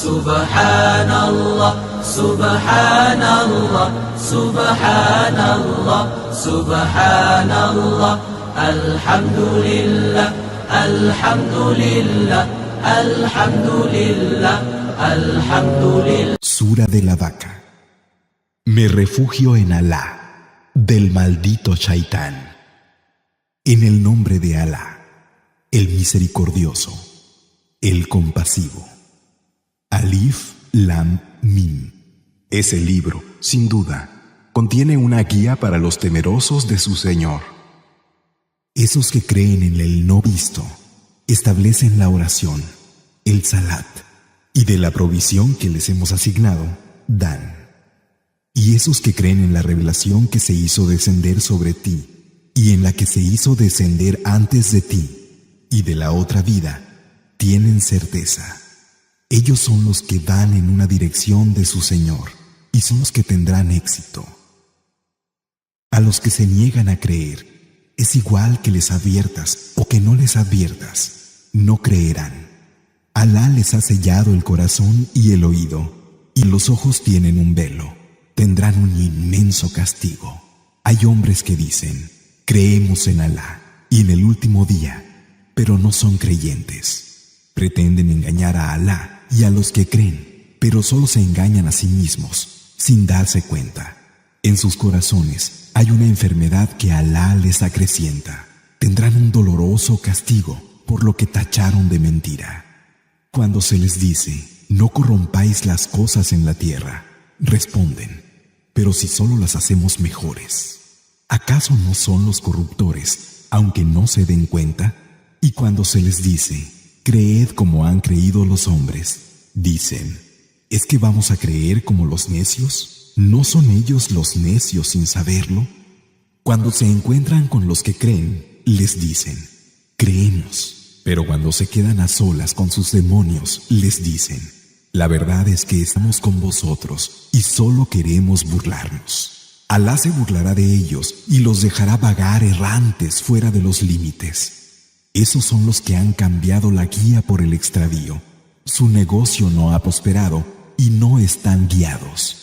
Subhanallah, Subhanallah, Subhanallah, Subhanallah, Alhamdulillah, Alhamdulillah, Alhamdulillah, Alhamdulillah. Sura de la Vaca. Me refugio en Alá, del maldito Shaitán. En el nombre de Alá, el misericordioso, el compasivo. Alif Lam Mim. Ese libro, sin duda, contiene una guía para los temerosos de su Señor. Esos que creen en el no visto, establecen la oración, el salat, y de la provisión que les hemos asignado, dan. Y esos que creen en la revelación que se hizo descender sobre ti, y en la que se hizo descender antes de ti, y de la otra vida, tienen certeza. Ellos son los que van en una dirección de su Señor, y son los que tendrán éxito. A los que se niegan a creer, es igual que les adviertas o que no les adviertas, no creerán. Alá les ha sellado el corazón y el oído, y los ojos tienen un velo. Tendrán un inmenso castigo. Hay hombres que dicen, creemos en Alá y en el último día, pero no son creyentes. Pretenden engañar a Alá y a los que creen, pero solo se engañan a sí mismos, sin darse cuenta. En sus corazones hay una enfermedad que Alá les acrecienta. Tendrán un doloroso castigo por lo que tacharon de mentira. Cuando se les dice, no corrompáis las cosas en la tierra, responden, pero si solo las hacemos mejores. ¿Acaso no son los corruptores, aunque no se den cuenta? Y cuando se les dice, creed como han creído los hombres, dicen, ¿es que vamos a creer como los necios? ¿No son ellos los necios sin saberlo? Cuando se encuentran con los que creen, les dicen, creemos. Pero cuando se quedan a solas con sus demonios, les dicen, la verdad es que estamos con vosotros y solo queremos burlarnos. Alá se burlará de ellos y los dejará vagar errantes fuera de los límites. Esos son los que han cambiado la guía por el extravío. Su negocio no ha prosperado y no están guiados.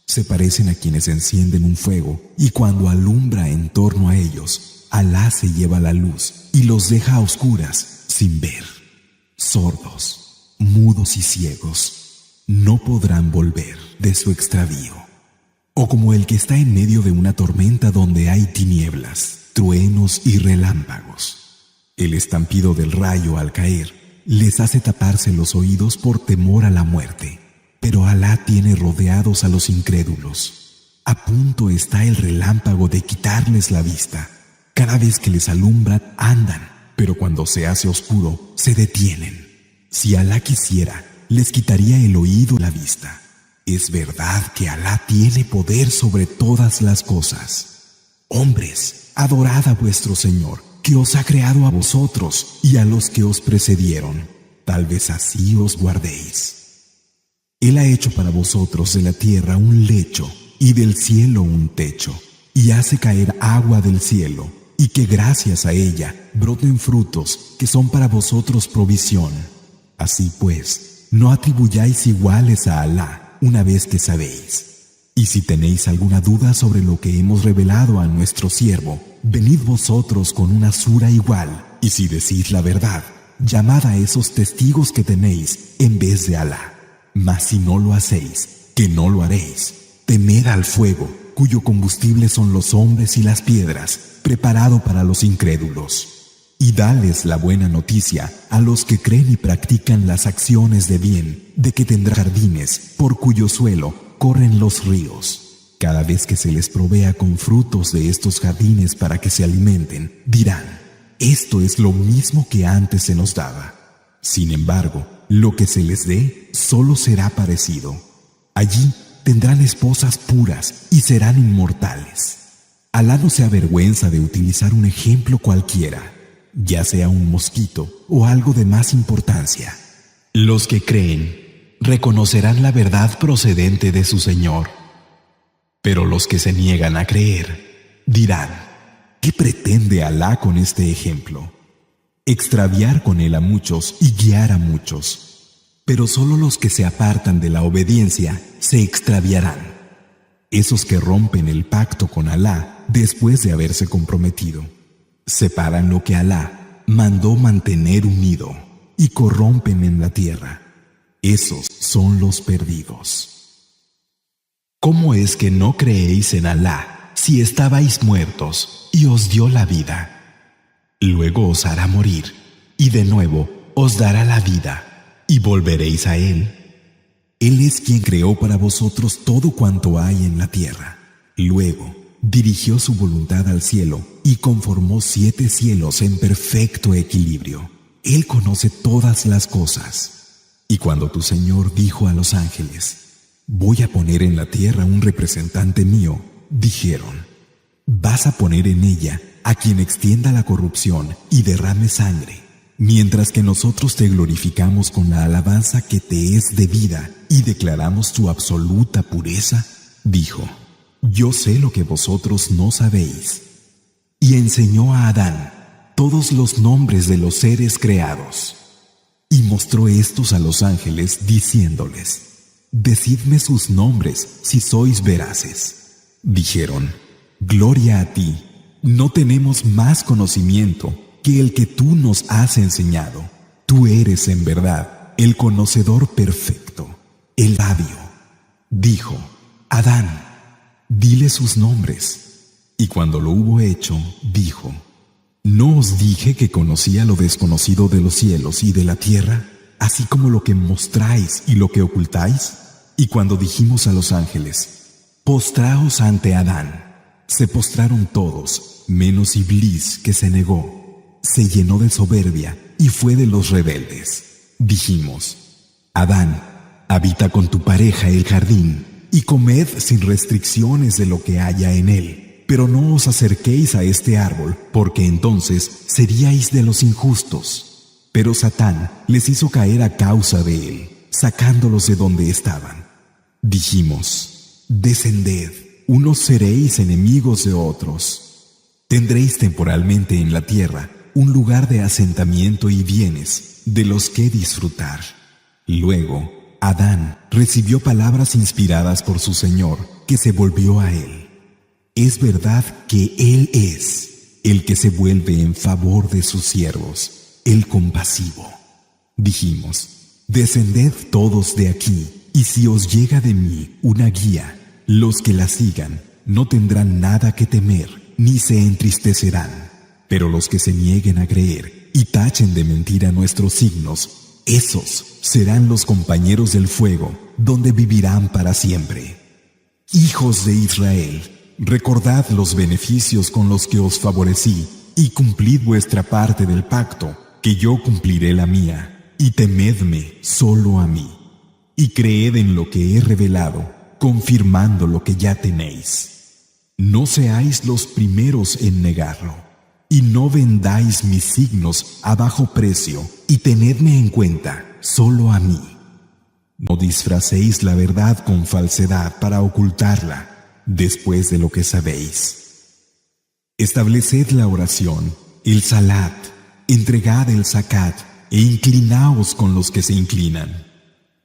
Se parecen a quienes encienden un fuego y cuando alumbra en torno a ellos, Alá se lleva la luz y los deja a oscuras sin ver. Sordos, mudos y ciegos no podrán volver de su extravío. O como el que está en medio de una tormenta donde hay tinieblas, truenos y relámpagos. El estampido del rayo al caer les hace taparse los oídos por temor a la muerte. Pero Alá tiene rodeados a los incrédulos. A punto está el relámpago de quitarles la vista. Cada vez que les alumbran, andan, pero cuando se hace oscuro, se detienen. Si Alá quisiera, les quitaría el oído y la vista. Es verdad que Alá tiene poder sobre todas las cosas. Hombres, adorad a vuestro Señor, que os ha creado a vosotros y a los que os precedieron. Tal vez así os guardéis. Él ha hecho para vosotros de la tierra un lecho y del cielo un techo, y hace caer agua del cielo, y que gracias a ella broten frutos que son para vosotros provisión. Así pues, no atribuyáis iguales a Alá una vez que sabéis. Y si tenéis alguna duda sobre lo que hemos revelado a nuestro siervo, venid vosotros con una sura igual, y si decís la verdad, llamad a esos testigos que tenéis en vez de Alá. Mas si no lo hacéis, que no lo haréis, temed al fuego, cuyo combustible son los hombres y las piedras, preparado para los incrédulos. Y dales la buena noticia a los que creen y practican las acciones de bien, de que tendrá jardines, por cuyo suelo corren los ríos. Cada vez que se les provea con frutos de estos jardines para que se alimenten, dirán, esto es lo mismo que antes se nos daba. Sin embargo, lo que se les dé solo será parecido. Allí tendrán esposas puras y serán inmortales. Alá no se avergüenza de utilizar un ejemplo cualquiera, ya sea un mosquito o algo de más importancia. Los que creen reconocerán la verdad procedente de su Señor. Pero los que se niegan a creer dirán, ¿qué pretende Alá con este ejemplo? Extraviar con él a muchos y guiar a muchos. pero solo los que se apartan de la obediencia se extraviarán. Esos que rompen el pacto con Alá después de haberse comprometido, separan lo que Alá mandó mantener unido y corrompen en la tierra. Esos son los perdidos. ¿Cómo es que no creéis en Alá si estabais muertos y os dio la vida? Luego os hará morir y de nuevo os dará la vida y volveréis a Él. Él es quien creó para vosotros todo cuanto hay en la tierra. Luego dirigió su voluntad al cielo y conformó 7 cielos en perfecto equilibrio. Él conoce todas las cosas. Y cuando tu Señor dijo a los ángeles: voy a poner en la tierra un representante mío, dijeron: vas a poner en ella a quien extienda la corrupción y derrame sangre, mientras que nosotros te glorificamos con la alabanza que te es debida y declaramos tu absoluta pureza. Dijo: yo sé lo que vosotros no sabéis. Y enseñó a Adán todos los nombres de los seres creados. Y mostró estos a los ángeles, diciéndoles: decidme sus nombres si sois veraces. Dijeron: gloria a ti, no tenemos más conocimiento que el que tú nos has enseñado. Tú eres en verdad el conocedor perfecto, el sabio. Dijo: Adán, dile sus nombres. Y cuando lo hubo hecho, dijo: ¿no os dije que conocía lo desconocido de los cielos y de la tierra, así como lo que mostráis y lo que ocultáis? Y cuando dijimos a los ángeles: postraos ante Adán, se postraron todos, menos Iblis, que se negó. Se llenó de soberbia y fue de los rebeldes. Dijimos: Adán, habita con tu pareja el jardín y comed sin restricciones de lo que haya en él. Pero no os acerquéis a este árbol, porque entonces seríais de los injustos. Pero Satán les hizo caer a causa de él, sacándolos de donde estaban. Dijimos: descended, unos seréis enemigos de otros. Tendréis temporalmente en la tierra un lugar de asentamiento y bienes de los que disfrutar. Luego, Adán recibió palabras inspiradas por su Señor, que se volvió a él. Es verdad que Él es el que se vuelve en favor de sus siervos, el compasivo. Dijimos: descended todos de aquí, y si os llega de mí una guía, los que la sigan no tendrán nada que temer, ni se entristecerán. Pero los que se nieguen a creer y tachen de mentira nuestros signos, esos serán los compañeros del fuego, donde vivirán para siempre. Hijos de Israel, recordad los beneficios con los que os favorecí y cumplid vuestra parte del pacto, que yo cumpliré la mía, y temedme solo a mí. Y creed en lo que he revelado, confirmando lo que ya tenéis. No seáis los primeros en negarlo, y no vendáis mis signos a bajo precio, y tenedme en cuenta solo a mí. No disfracéis la verdad con falsedad para ocultarla, después de lo que sabéis. Estableced la oración, el salat, entregad el zakat e inclinaos con los que se inclinan.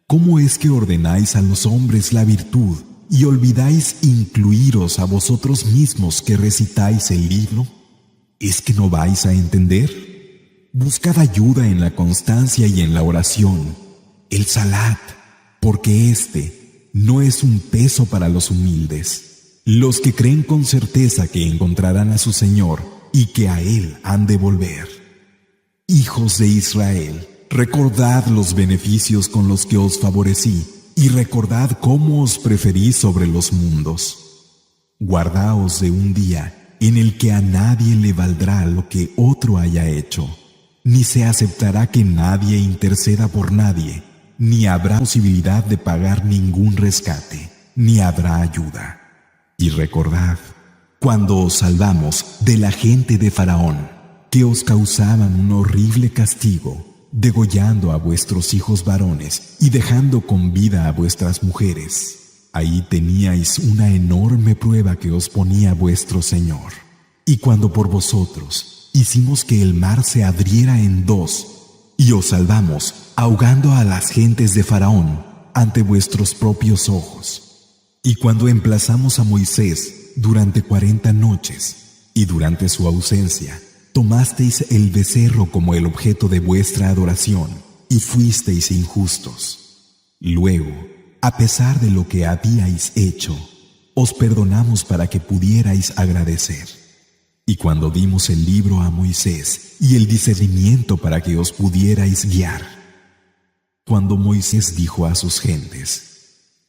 ¿Cómo es que ordenáis a los hombres la virtud y olvidáis incluiros a vosotros mismos que recitáis el libro? ¿Es que no vais a entender? Buscad ayuda en la constancia y en la oración, el salat, porque este no es un peso para los humildes, los que creen con certeza que encontrarán a su Señor y que a Él han de volver. Hijos de Israel, recordad los beneficios con los que os favorecí y recordad cómo os preferí sobre los mundos. Guardaos de un día en el que a nadie le valdrá lo que otro haya hecho, ni se aceptará que nadie interceda por nadie, ni habrá posibilidad de pagar ningún rescate, ni habrá ayuda. Y recordad, cuando os salvamos de la gente de Faraón, que os causaban un horrible castigo, degollando a vuestros hijos varones y dejando con vida a vuestras mujeres. Ahí teníais una enorme prueba que os ponía vuestro Señor. Y cuando por vosotros hicimos que el mar se abriera en dos, y os salvamos ahogando a las gentes de Faraón ante vuestros propios ojos. Y cuando emplazamos a Moisés durante 40 noches y durante su ausencia, tomasteis el becerro como el objeto de vuestra adoración y fuisteis injustos. Luego, a pesar de lo que habíais hecho, os perdonamos para que pudierais agradecer. Y cuando dimos el libro a Moisés y el discernimiento para que os pudierais guiar. Cuando Moisés dijo a sus gentes: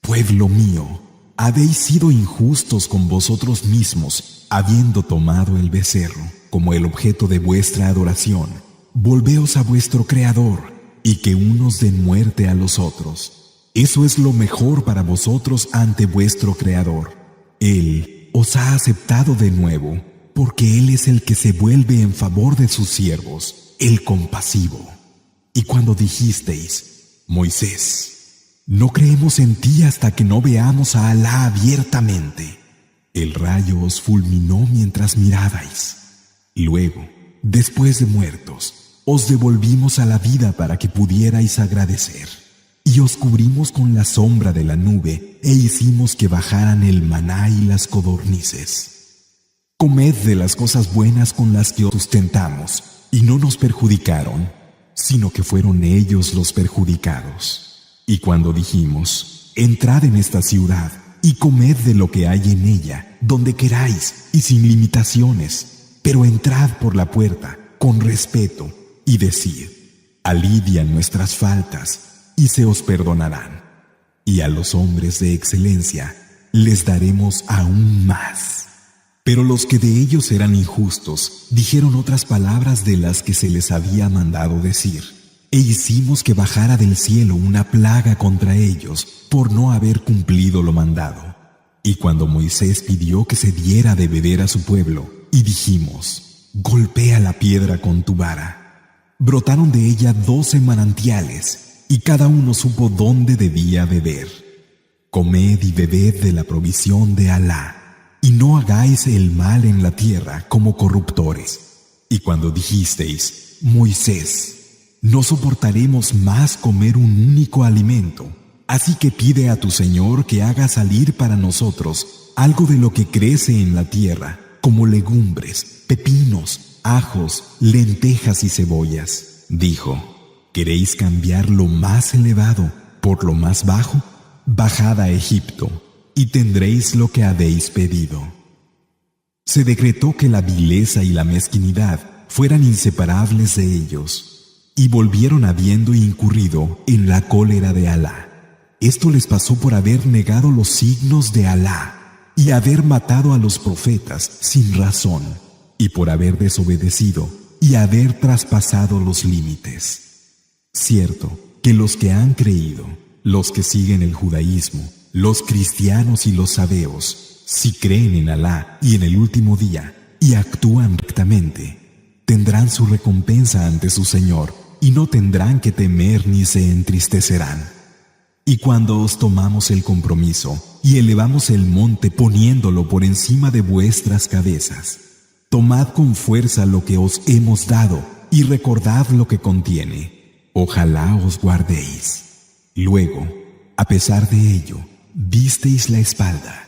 Pueblo mío, habéis sido injustos con vosotros mismos, habiendo tomado el becerro como el objeto de vuestra adoración. Volveos a vuestro Creador, y que unos den muerte a los otros. Eso es lo mejor para vosotros ante vuestro Creador. Él os ha aceptado de nuevo, porque Él es el que se vuelve en favor de sus siervos, el compasivo. Y cuando dijisteis: Moisés, no creemos en ti hasta que no veamos a Alá abiertamente, el rayo os fulminó mientras mirabais. Luego, después de muertos, os devolvimos a la vida para que pudierais agradecer. Y os cubrimos con la sombra de la nube e hicimos que bajaran el maná y las codornices. Comed de las cosas buenas con las que os sustentamos, y no nos perjudicaron, sino que fueron ellos los perjudicados. Y cuando dijimos: entrad en esta ciudad y comed de lo que hay en ella, donde queráis y sin limitaciones, pero entrad por la puerta con respeto y decid: alivian nuestras faltas y se os perdonarán. Y a los hombres de excelencia les daremos aún más. Pero los que de ellos eran injustos dijeron otras palabras de las que se les había mandado decir, e hicimos que bajara del cielo una plaga contra ellos por no haber cumplido lo mandado. Y cuando Moisés pidió que se diera de beber a su pueblo, y dijimos: golpea la piedra con tu vara, brotaron de ella 12 manantiales, y cada uno supo dónde debía beber. Comed y bebed de la provisión de Alá, y no hagáis el mal en la tierra como corruptores. Y cuando dijisteis: Moisés, no soportaremos más comer un único alimento, así que pide a tu Señor que haga salir para nosotros algo de lo que crece en la tierra, como legumbres, pepinos, ajos, lentejas y cebollas. Dijo: ¿queréis cambiar lo más elevado por lo más bajo? Bajad a Egipto y tendréis lo que habéis pedido. Se decretó que la vileza y la mezquinidad fueran inseparables de ellos, y volvieron habiendo incurrido en la cólera de Alá. Esto les pasó por haber negado los signos de Alá y haber matado a los profetas sin razón, y por haber desobedecido y haber traspasado los límites. Cierto que los que han creído, los que siguen el judaísmo, los cristianos y los sabeos, si creen en Alá y en el último día y actúan rectamente, tendrán su recompensa ante su Señor y no tendrán que temer ni se entristecerán. Y cuando os tomamos el compromiso y elevamos el monte poniéndolo por encima de vuestras cabezas, tomad con fuerza lo que os hemos dado y recordad lo que contiene. Ojalá os guardéis. Luego, a pesar de ello, disteis la espalda,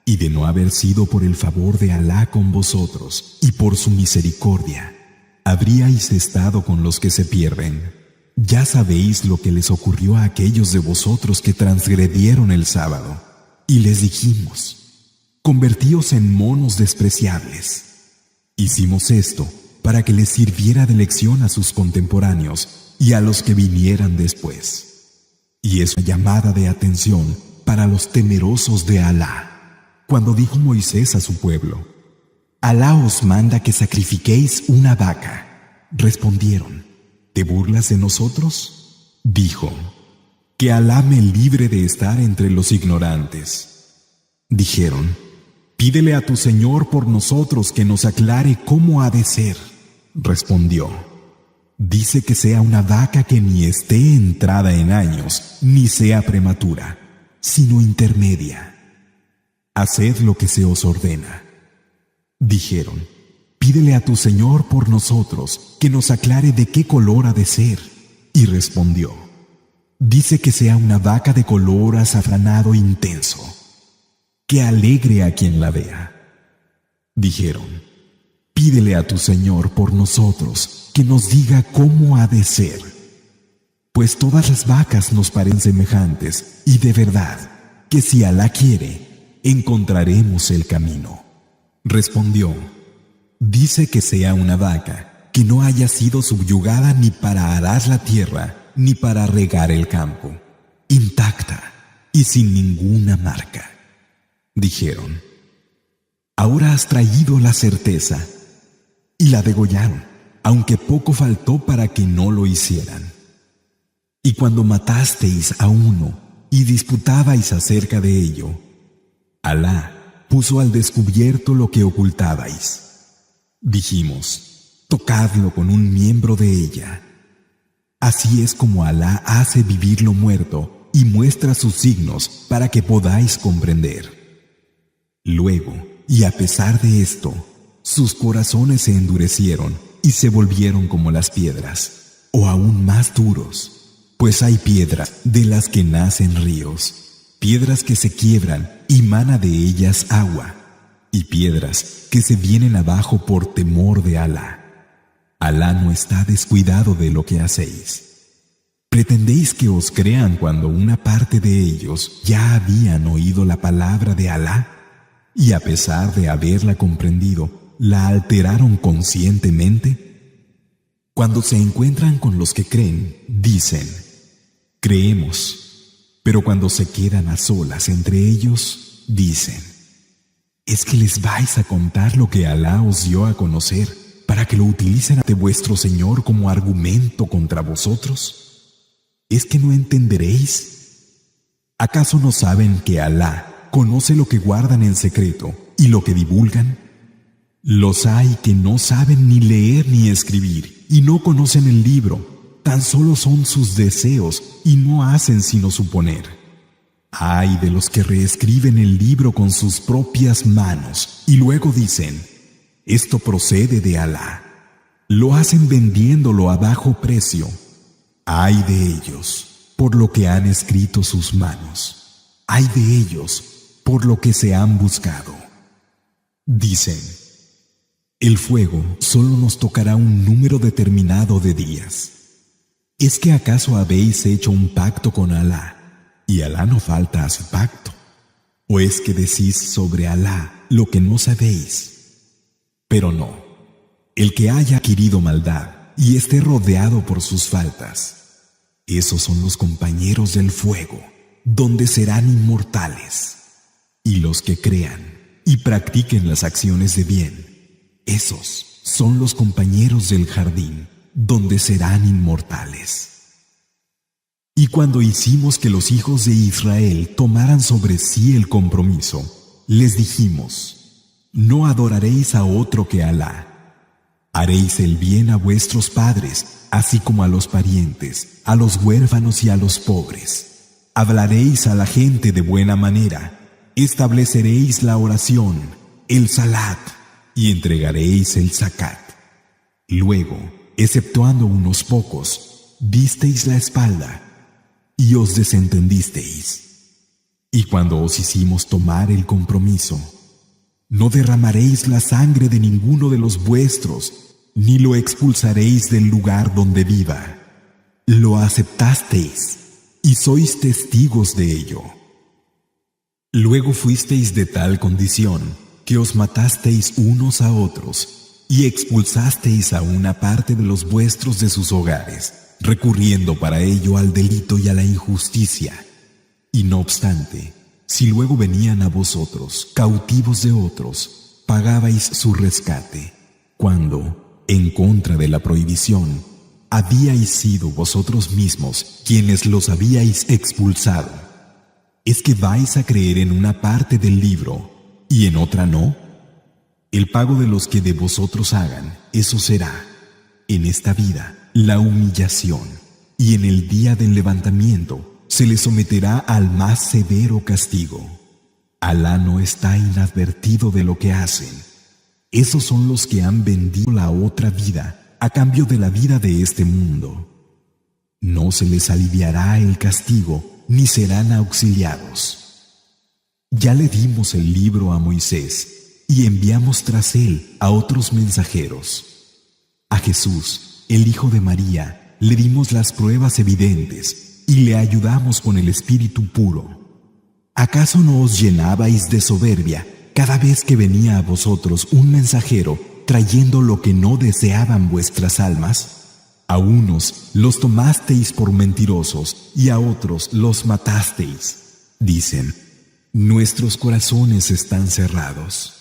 y de no haber sido por el favor de Alá con vosotros y por su misericordia, habríais estado con los que se pierden. Ya sabéis lo que les ocurrió a aquellos de vosotros que transgredieron el sábado, y les dijimos: convertíos en monos despreciables. Hicimos esto para que les sirviera de lección a sus contemporáneos y a los que vinieran después. Y es una llamada de atención para los temerosos de Alá. Cuando dijo Moisés a su pueblo: Alá os manda que sacrifiquéis una vaca, respondieron: ¿te burlas de nosotros? Dijo: que Alá me libre de estar entre los ignorantes. Dijeron: pídele a tu Señor por nosotros que nos aclare cómo ha de ser. Respondió: dice que sea una vaca que ni esté entrada en años, ni sea prematura, sino intermedia. Haced lo que se os ordena. Dijeron: pídele a tu Señor por nosotros, que nos aclare de qué color ha de ser. y respondió: dice que sea una vaca de color azafranado intenso, que alegre a quien la vea. Dijeron: pídele a tu Señor por nosotros que nos diga cómo ha de ser, pues todas las vacas nos parecen semejantes, y de verdad que si Alá quiere, encontraremos el camino. Respondió: dice que sea una vaca que no haya sido subyugada ni para arar la tierra ni para regar el campo, intacta y sin ninguna marca. Dijeron: ahora has traído la certeza. Y la degollaron, aunque poco faltó para que no lo hicieran. Y cuando matasteis a uno y disputabais acerca de ello, Alá puso al descubierto lo que ocultabais. Dijimos: tocadlo con un miembro de ella. Así es como Alá hace vivir lo muerto y muestra sus signos para que podáis comprender. Luego, y a pesar de esto, sus corazones se endurecieron y se volvieron como las piedras, o aún más duros, pues hay piedras de las que nacen ríos, piedras que se quiebran y mana de ellas agua, y piedras que se vienen abajo por temor de Alá. Alá no está descuidado de lo que hacéis. ¿Pretendéis que os crean cuando una parte de ellos ya habían oído la palabra de Alá y a pesar de haberla comprendido, la alteraron conscientemente? Cuando se encuentran con los que creen, dicen: creemos, pero cuando se quedan a solas entre ellos, dicen: ¿es que les vais a contar lo que Alá os dio a conocer para que lo utilicen ante vuestro Señor como argumento contra vosotros? ¿Es que no entenderéis? ¿Acaso no saben que Alá conoce lo que guardan en secreto y lo que divulgan? Los hay que no saben ni leer ni escribir y no conocen el libro, tan solo son sus deseos y no hacen sino suponer. Ay de los que reescriben el libro con sus propias manos y luego dicen: esto procede de Alá. Lo hacen vendiéndolo a bajo precio. Ay de ellos por lo que han escrito sus manos. Ay de ellos por lo que se han buscado. Dicen: el fuego solo nos tocará un número determinado de días. ¿Es que acaso habéis hecho un pacto con Alá y Alá no falta a su pacto? ¿O es que decís sobre Alá lo que no sabéis? Pero no, el que haya adquirido maldad y esté rodeado por sus faltas, esos son los compañeros del fuego, donde serán inmortales. Y los que crean y practiquen las acciones de bien, esos son los compañeros del jardín, donde serán inmortales. Y cuando hicimos que los hijos de Israel tomaran sobre sí el compromiso, les dijimos: no adoraréis a otro que Alá. Haréis el bien a vuestros padres, así como a los parientes, a los huérfanos y a los pobres. Hablaréis a la gente de buena manera. Estableceréis la oración, el salat, y entregaréis el zakat. Luego, exceptuando unos pocos, disteis la espalda y os desentendisteis. Y cuando os hicimos tomar el compromiso, no derramaréis la sangre de ninguno de los vuestros, ni lo expulsaréis del lugar donde viva. Lo aceptasteis y sois testigos de ello. Luego fuisteis de tal condición que os matasteis unos a otros y expulsasteis a una parte de los vuestros de sus hogares, recurriendo para ello al delito y a la injusticia. Y no obstante, si luego venían a vosotros, cautivos de otros, pagabais su rescate, cuando, en contra de la prohibición, habíais sido vosotros mismos quienes los habíais expulsado. ¿Es que vais a creer en una parte del libro y en otra no? El pago de los que de vosotros hagan, eso será, en esta vida, la humillación, y en el día del levantamiento se les someterá al más severo castigo. Alá no está inadvertido de lo que hacen. Esos son los que han vendido la otra vida a cambio de la vida de este mundo. No se les aliviará el castigo, ni serán auxiliados. Ya le dimos el libro a Moisés y enviamos tras él a otros mensajeros. A Jesús, el Hijo de María, le dimos las pruebas evidentes y le ayudamos con el Espíritu puro. ¿Acaso no os llenabais de soberbia cada vez que venía a vosotros un mensajero trayendo lo que no deseaban vuestras almas? A unos los tomasteis por mentirosos y a otros los matasteis. Dicen: nuestros corazones están cerrados.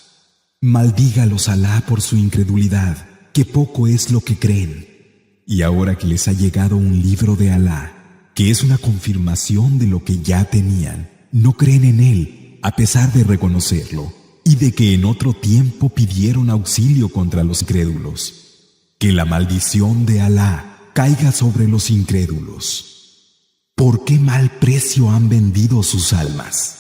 Maldígalos Alá por su incredulidad, que poco es lo que creen. Y ahora que les ha llegado un libro de Alá, que es una confirmación de lo que ya tenían, no creen en él, a pesar de reconocerlo, y de que en otro tiempo pidieron auxilio contra los incrédulos. Que la maldición de Alá caiga sobre los incrédulos. ¿Por qué mal precio han vendido sus almas?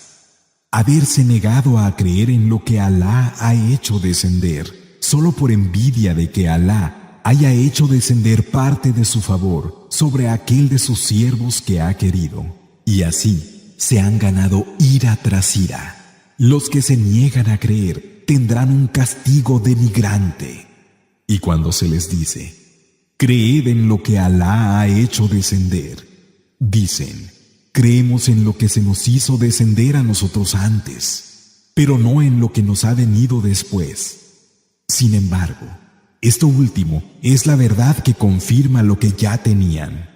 Haberse negado a creer en lo que Alá ha hecho descender, solo por envidia de que Alá haya hecho descender parte de su favor sobre aquel de sus siervos que ha querido, y así se han ganado ira tras ira. Los que se niegan a creer tendrán un castigo denigrante. Y cuando se les dice: creed en lo que Alá ha hecho descender, dicen: creemos en lo que se nos hizo descender a nosotros antes, pero no en lo que nos ha venido después. Sin embargo, esto último es la verdad que confirma lo que ya tenían.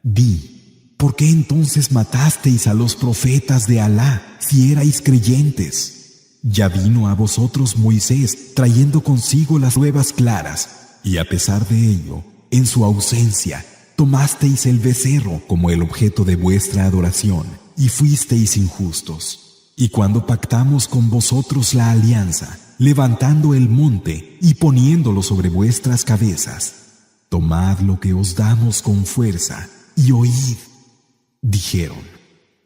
Di: ¿por qué entonces matasteis a los profetas de Alá si erais creyentes? Ya vino a vosotros Moisés trayendo consigo las pruebas claras, y a pesar de ello, en su ausencia, tomasteis el becerro como el objeto de vuestra adoración, y fuisteis injustos. Y cuando pactamos con vosotros la alianza, levantando el monte y poniéndolo sobre vuestras cabezas, tomad lo que os damos con fuerza y oíd. Dijeron: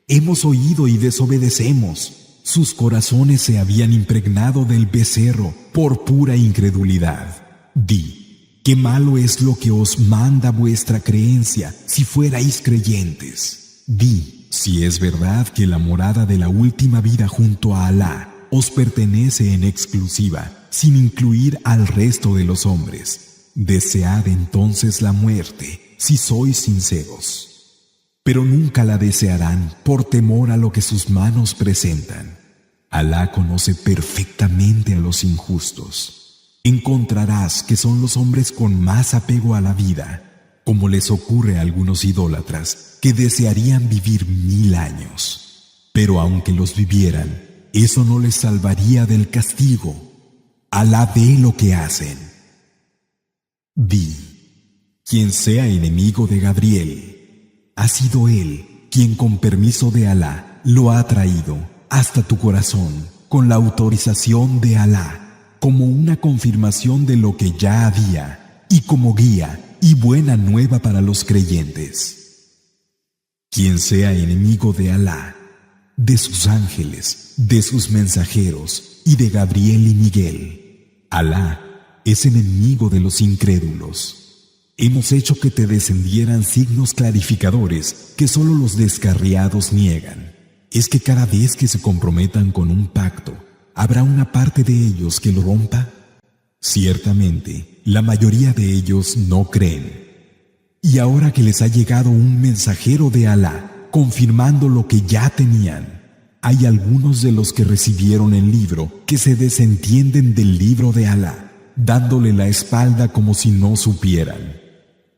hemos oído y desobedecemos. Sus corazones se habían impregnado del becerro por pura incredulidad. Di: qué malo es lo que os manda vuestra creencia si fuerais creyentes. Di: si es verdad que la morada de la última vida junto a Alá os pertenece en exclusiva, sin incluir al resto de los hombres, desead entonces la muerte, si sois sinceros. Pero nunca la desearán por temor a lo que sus manos presentan. Alá conoce perfectamente a los injustos. Encontrarás que son los hombres con más apego a la vida, como les ocurre a algunos idólatras que desearían vivir 1000 años. Pero aunque los vivieran, eso no les salvaría del castigo. Alá ve lo que hacen. Di: quien sea enemigo de Gabriel, ha sido él quien con permiso de Alá lo ha traído hasta tu corazón con la autorización de Alá, como una confirmación de lo que ya había y como guía y buena nueva para los creyentes. Quien sea enemigo de Alá, de sus ángeles, de sus mensajeros y de Gabriel y Miguel, Alá es enemigo de los incrédulos. Hemos hecho que te descendieran signos clarificadores que solo los descarriados niegan. Es que cada vez que se comprometan con un pacto, ¿habrá una parte de ellos que lo rompa? Ciertamente, la mayoría de ellos no creen. Y ahora que les ha llegado un mensajero de Alá, confirmando lo que ya tenían, hay algunos de los que recibieron el libro que se desentienden del libro de Alá, dándole la espalda como si no supieran.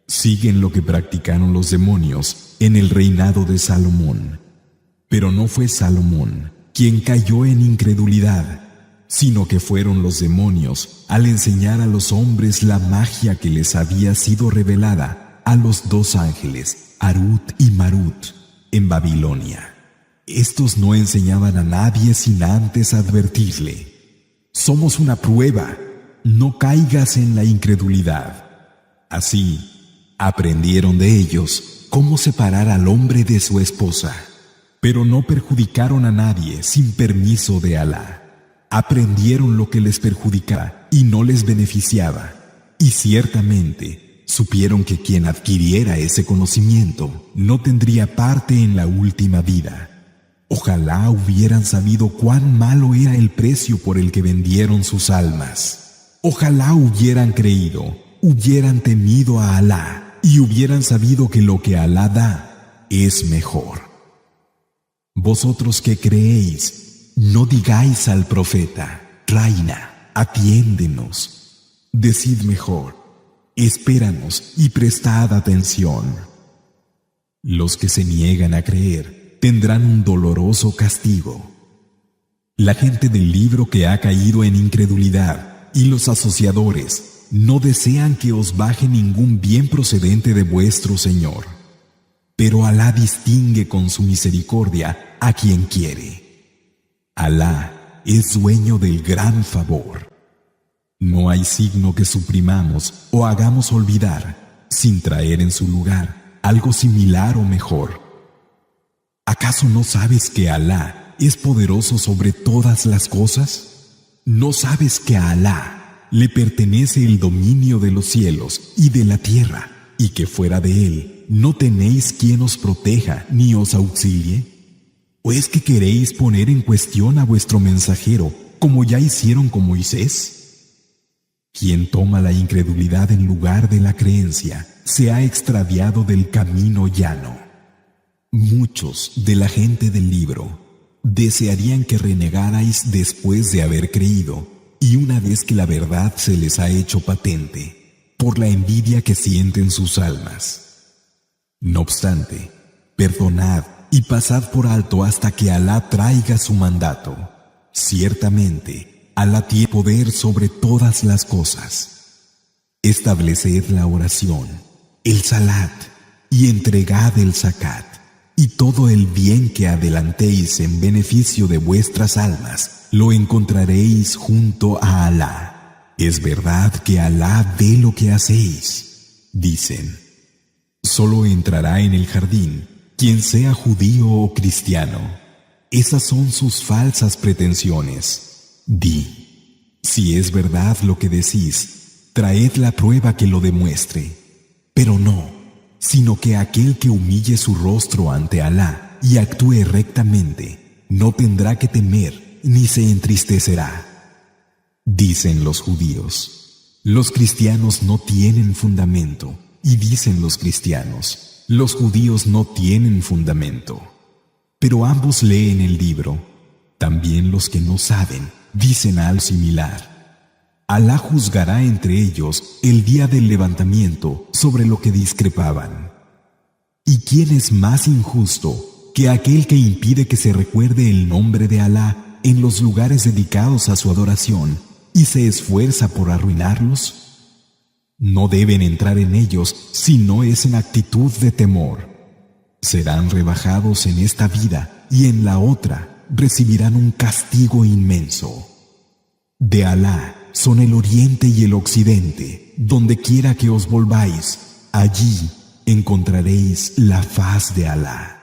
Siguen lo que practicaron los demonios en el reinado de Salomón. Pero no fue Salomón quien cayó en incredulidad, sino que fueron los demonios al enseñar a los hombres la magia que les había sido revelada a los 2 ángeles, Harut y Marut, en Babilonia. Estos no enseñaban a nadie sin antes advertirle: somos una prueba, no caigas en la incredulidad. Así, aprendieron de ellos cómo separar al hombre de su esposa, pero no perjudicaron a nadie sin permiso de Alá. Aprendieron lo que les perjudicaba y no les beneficiaba, y ciertamente supieron que quien adquiriera ese conocimiento no tendría parte en la última vida. Ojalá hubieran sabido cuán malo era el precio por el que vendieron sus almas. Ojalá hubieran creído, hubieran temido a Alá y hubieran sabido que lo que Alá da es mejor. Vosotros que creéis, no digáis al profeta: Raina, atiéndenos. Decid mejor: espéranos y prestad atención. Los que se niegan a creer tendrán un doloroso castigo. La gente del libro que ha caído en incredulidad y los asociadores no desean que os baje ningún bien procedente de vuestro Señor. Pero Alá distingue con su misericordia a quien quiere. Alá es dueño del gran favor. No hay signo que suprimamos o hagamos olvidar sin traer en su lugar algo similar o mejor. ¿Acaso no sabes que Alá es poderoso sobre todas las cosas? ¿No sabes que a Alá le pertenece el dominio de los cielos y de la tierra, y que fuera de él no tenéis quien os proteja ni os auxilie? ¿O es que queréis poner en cuestión a vuestro mensajero, como ya hicieron con Moisés? Quien toma la incredulidad en lugar de la creencia se ha extraviado del camino llano. Muchos de la gente del libro desearían que renegarais después de haber creído, y una vez que la verdad se les ha hecho patente, por la envidia que sienten sus almas. No obstante, perdonad y pasad por alto hasta que Alá traiga su mandato. Ciertamente, Alá tiene poder sobre todas las cosas. Estableced la oración, el salat, y entregad el zakat, y todo el bien que adelantéis en beneficio de vuestras almas, lo encontraréis junto a Alá. Es verdad que Alá ve lo que hacéis. Dicen: solo entrará en el jardín quien sea judío o cristiano. Esas son sus falsas pretensiones. Di: si es verdad lo que decís, traed la prueba que lo demuestre. Pero no, sino que aquel que humille su rostro ante Alá y actúe rectamente, no tendrá que temer ni se entristecerá. Dicen los judíos: los cristianos no tienen fundamento. Y dicen los cristianos: los judíos no tienen fundamento. Pero ambos leen el libro. También los que no saben dicen algo similar. Alá juzgará entre ellos el día del levantamiento sobre lo que discrepaban. ¿Y quién es más injusto que aquel que impide que se recuerde el nombre de Alá en los lugares dedicados a su adoración y se esfuerza por arruinarlos? No deben entrar en ellos si no es en actitud de temor. Serán rebajados en esta vida y en la otra recibirán un castigo inmenso. De Alá son el oriente y el occidente. Donde quiera que os volváis, allí encontraréis la faz de Alá.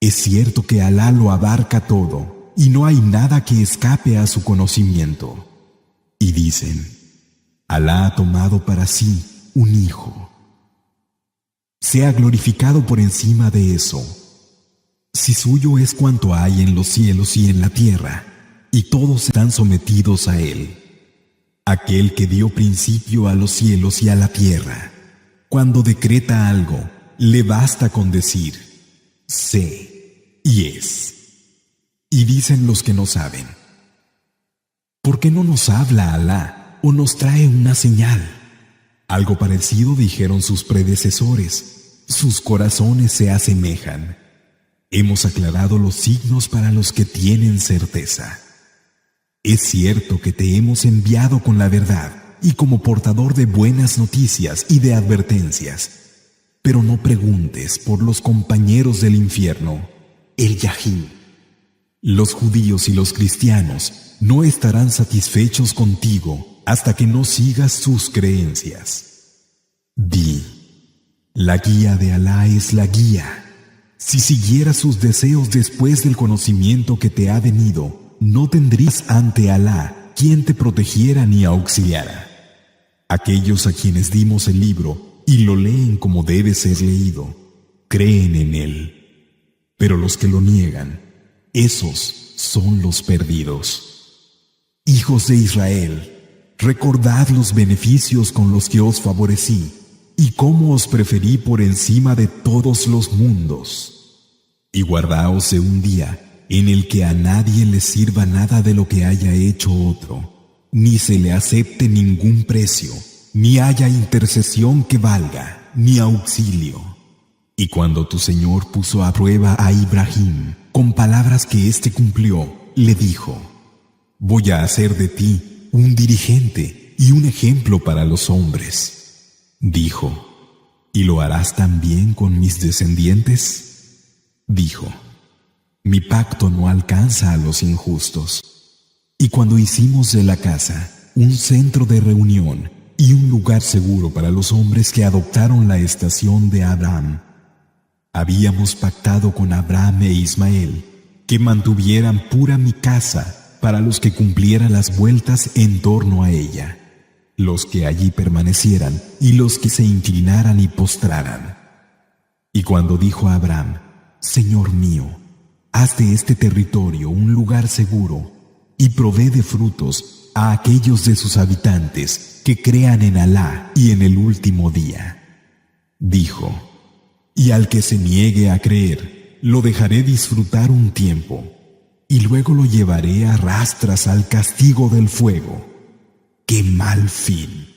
Es cierto que Alá lo abarca todo y no hay nada que escape a su conocimiento. Y dicen: Alá ha tomado para sí un hijo. Sea glorificado por encima de eso. Si suyo es cuanto hay en los cielos y en la tierra, y todos están sometidos a él. Aquel que dio principio a los cielos y a la tierra, cuando decreta algo, le basta con decir: sé, y es. Y dicen los que no saben: ¿por qué no nos habla Alá o nos trae una señal? Algo parecido dijeron sus predecesores: sus corazones se asemejan. Hemos aclarado los signos para los que tienen certeza. Es cierto que te hemos enviado con la verdad y como portador de buenas noticias y de advertencias. Pero no preguntes por los compañeros del infierno, el Yahim. Los judíos y los cristianos no estarán satisfechos contigo hasta que no sigas sus creencias. Di: la guía de Alá es la guía. Si siguieras sus deseos después del conocimiento que te ha venido, no tendrías ante Alá quien te protegiera ni auxiliara. Aquellos a quienes dimos el libro y lo leen como debe ser leído, creen en él. Pero los que lo niegan, esos son los perdidos. Hijos de Israel, recordad los beneficios con los que os favorecí y cómo os preferí por encima de todos los mundos. Y guardaos de un día en el que a nadie le sirva nada de lo que haya hecho otro, ni se le acepte ningún precio, ni haya intercesión que valga, ni auxilio. Y cuando tu Señor puso a prueba a Ibrahim con palabras que éste cumplió, le dijo: voy a hacer de ti un dirigente y un ejemplo para los hombres. Dijo: ¿y lo harás también con mis descendientes? Dijo: mi pacto no alcanza a los injustos. Y cuando hicimos de la casa un centro de reunión y un lugar seguro para los hombres que adoptaron la estación de Abraham, habíamos pactado con Abraham e Ismael que mantuvieran pura mi casa para los que cumplieran las vueltas en torno a ella, los que allí permanecieran y los que se inclinaran y postraran. Y cuando dijo a Abraham: Señor mío, haz de este territorio un lugar seguro y provee de frutos a aquellos de sus habitantes que crean en Alá y en el último día. Dijo: y al que se niegue a creer, lo dejaré disfrutar un tiempo, y luego lo llevaré a rastras al castigo del fuego. ¡Qué mal fin!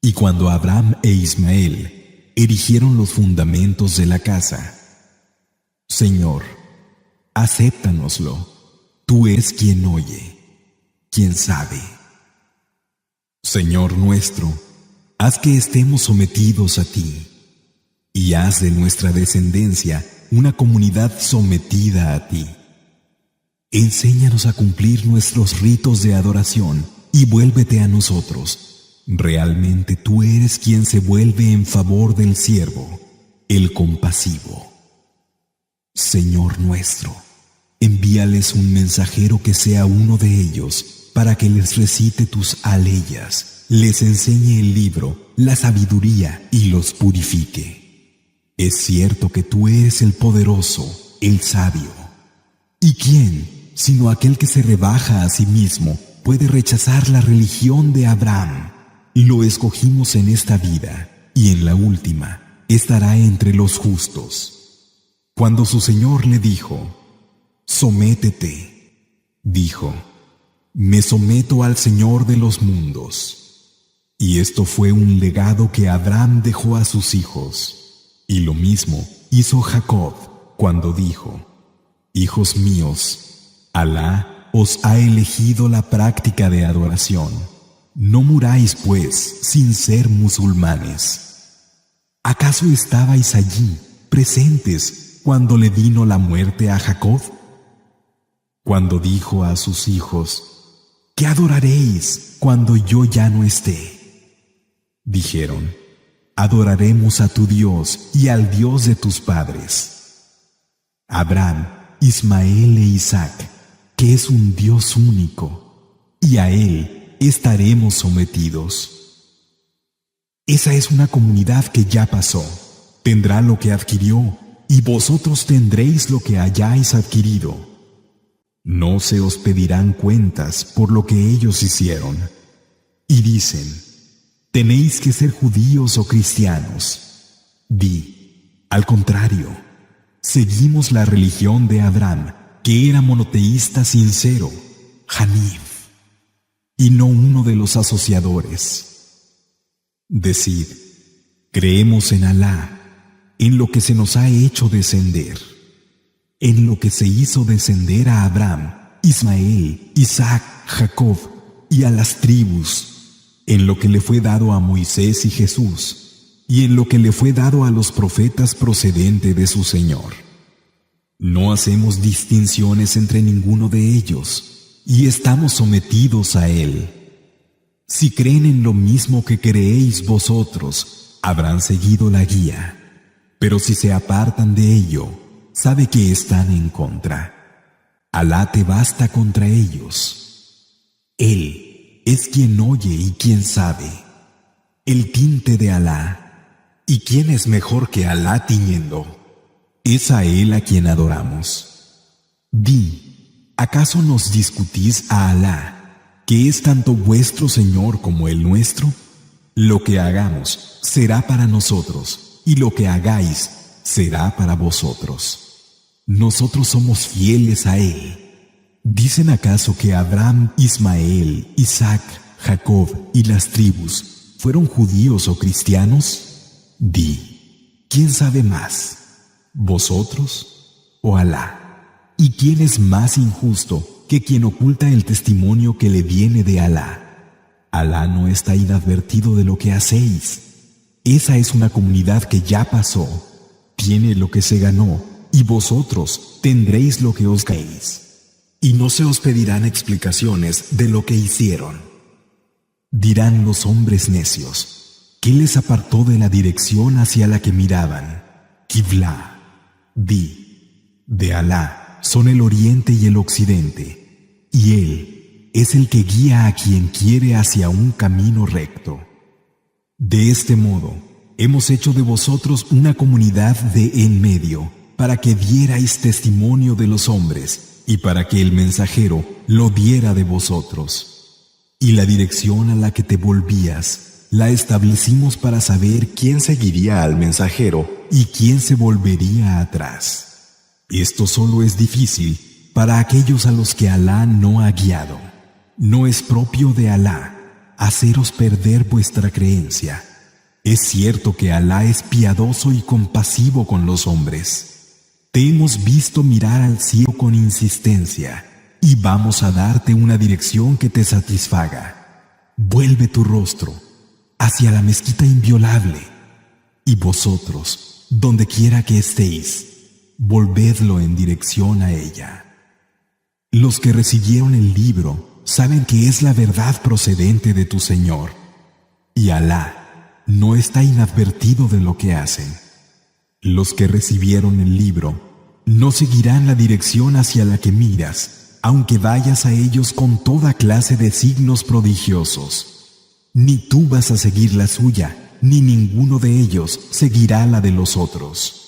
Y cuando Abraham e Ismael erigieron los fundamentos de la casa: Señor, acéptanoslo, tú eres quien oye, quien sabe. Señor nuestro, haz que estemos sometidos a ti, y haz de nuestra descendencia una comunidad sometida a ti. Enséñanos a cumplir nuestros ritos de adoración y vuélvete a nosotros. Realmente tú eres quien se vuelve en favor del siervo, el compasivo. Señor nuestro, envíales un mensajero que sea uno de ellos, para que les recite tus aleyas, les enseñe el libro, la sabiduría y los purifique. Es cierto que tú eres el poderoso, el sabio. ¿Y quién, sino aquel que se rebaja a sí mismo, puede rechazar la religión de Abraham? Lo escogimos en esta vida, y en la última estará entre los justos. Cuando su Señor le dijo: sométete, dijo: me someto al Señor de los mundos. Y esto fue un legado que Abraham dejó a sus hijos. Y lo mismo hizo Jacob cuando dijo: hijos míos, Alá os ha elegido la práctica de adoración. No muráis, pues, sin ser musulmanes. ¿Acaso estabais allí, presentes, cuando le vino la muerte a Jacob? Cuando dijo a sus hijos: ¿qué adoraréis cuando yo ya no esté? Dijeron: adoraremos a tu Dios y al Dios de tus padres, Abraham, Ismael e Isaac, que es un Dios único, y a Él estaremos sometidos. Esa es una comunidad que ya pasó, tendrá lo que adquirió, y vosotros tendréis lo que hayáis adquirido. No se os pedirán cuentas por lo que ellos hicieron. Y dicen: ¿tenéis que ser judíos o cristianos? Di: al contrario, seguimos la religión de Abraham, que era monoteísta sincero, Hanif, y no uno de los asociadores. Decid: creemos en Alá, en lo que se nos ha hecho descender, en lo que se hizo descender a Abraham, Ismael, Isaac, Jacob y a las tribus, en lo que le fue dado a Moisés y Jesús, y en lo que le fue dado a los profetas procedente de su Señor. No hacemos distinciones entre ninguno de ellos, y estamos sometidos a Él. Si creen en lo mismo que creéis vosotros, habrán seguido la guía. Pero si se apartan de ello, sabe que están en contra. Alá te basta contra ellos. Él es quien oye y quien sabe. el tinte de Alá. ¿Y quién es mejor que Alá tiñendo? Es a Él a quien adoramos. Di, ¿acaso nos discutís a Alá, que es tanto vuestro Señor como el nuestro? Lo que hagamos será para nosotros, y lo que hagáis será para vosotros. Nosotros somos fieles a Él. ¿Dicen acaso que Abraham, Ismael, Isaac, Jacob y las tribus fueron judíos o cristianos? Di, ¿quién sabe más? ¿Vosotros o Alá? ¿Y quién es más injusto que quien oculta el testimonio que le viene de Alá? Alá no está inadvertido de lo que hacéis. Esa es una comunidad que ya pasó, tiene lo que se ganó, y vosotros tendréis lo que os ganéis. Y no se os pedirán explicaciones de lo que hicieron. Dirán los hombres necios, ¿qué les apartó de la dirección hacia la que miraban? Qiblá. Di, de Alá son el oriente y el occidente, y Él es el que guía a quien quiere hacia un camino recto. De este modo, hemos hecho de vosotros una comunidad de en medio, para que dierais testimonio de los hombres, y para que el mensajero lo diera de vosotros. Y la dirección a la que te volvías la establecimos para saber quién seguiría al mensajero y quién se volvería atrás. Esto solo es difícil para aquellos a los que Alá no ha guiado. No es propio de Alá haceros perder vuestra creencia. Es cierto que Alá es piadoso y compasivo con los hombres. Te hemos visto mirar al cielo con insistencia, y vamos a darte una dirección que te satisfaga. Vuelve tu rostro hacia la mezquita inviolable, y vosotros, donde quiera que estéis, volvedlo en dirección a ella. Los que recibieron el libro saben que es la verdad procedente de tu Señor, y Alá no está inadvertido de lo que hacen. Los que recibieron el libro no seguirán la dirección hacia la que miras, aunque vayas a ellos con toda clase de signos prodigiosos. Ni tú vas a seguir la suya, ni ninguno de ellos seguirá la de los otros.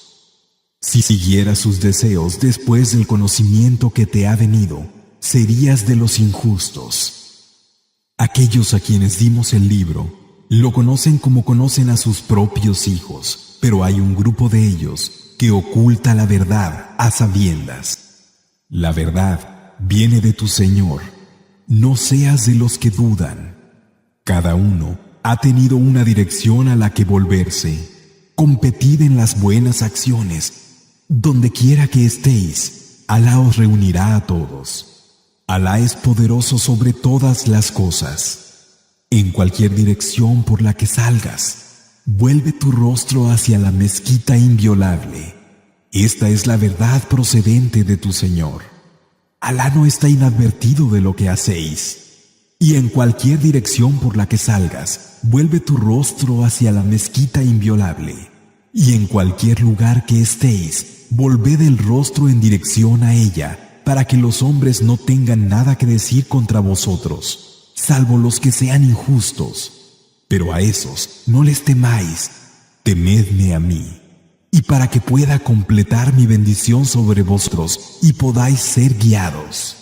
Si siguieras sus deseos después del conocimiento que te ha venido, serías de los injustos. Aquellos a quienes dimos el libro lo conocen como conocen a sus propios hijos. Pero hay un grupo de ellos que oculta la verdad a sabiendas. La verdad viene de tu Señor. No seas de los que dudan. Cada uno ha tenido una dirección a la que volverse. Competid en las buenas acciones. Donde quiera que estéis, Alá os reunirá a todos. Alá es poderoso sobre todas las cosas. En cualquier dirección por la que salgas, vuelve tu rostro hacia la mezquita inviolable. Esta es la verdad procedente de tu Señor. Alá no está inadvertido de lo que hacéis. Y en cualquier dirección por la que salgas, vuelve tu rostro hacia la mezquita inviolable. Y en cualquier lugar que estéis, volved el rostro en dirección a ella, para que los hombres no tengan nada que decir contra vosotros, salvo los que sean injustos. Pero a esos no les temáis, temedme a mí, y para que pueda completar mi bendición sobre vosotros y podáis ser guiados.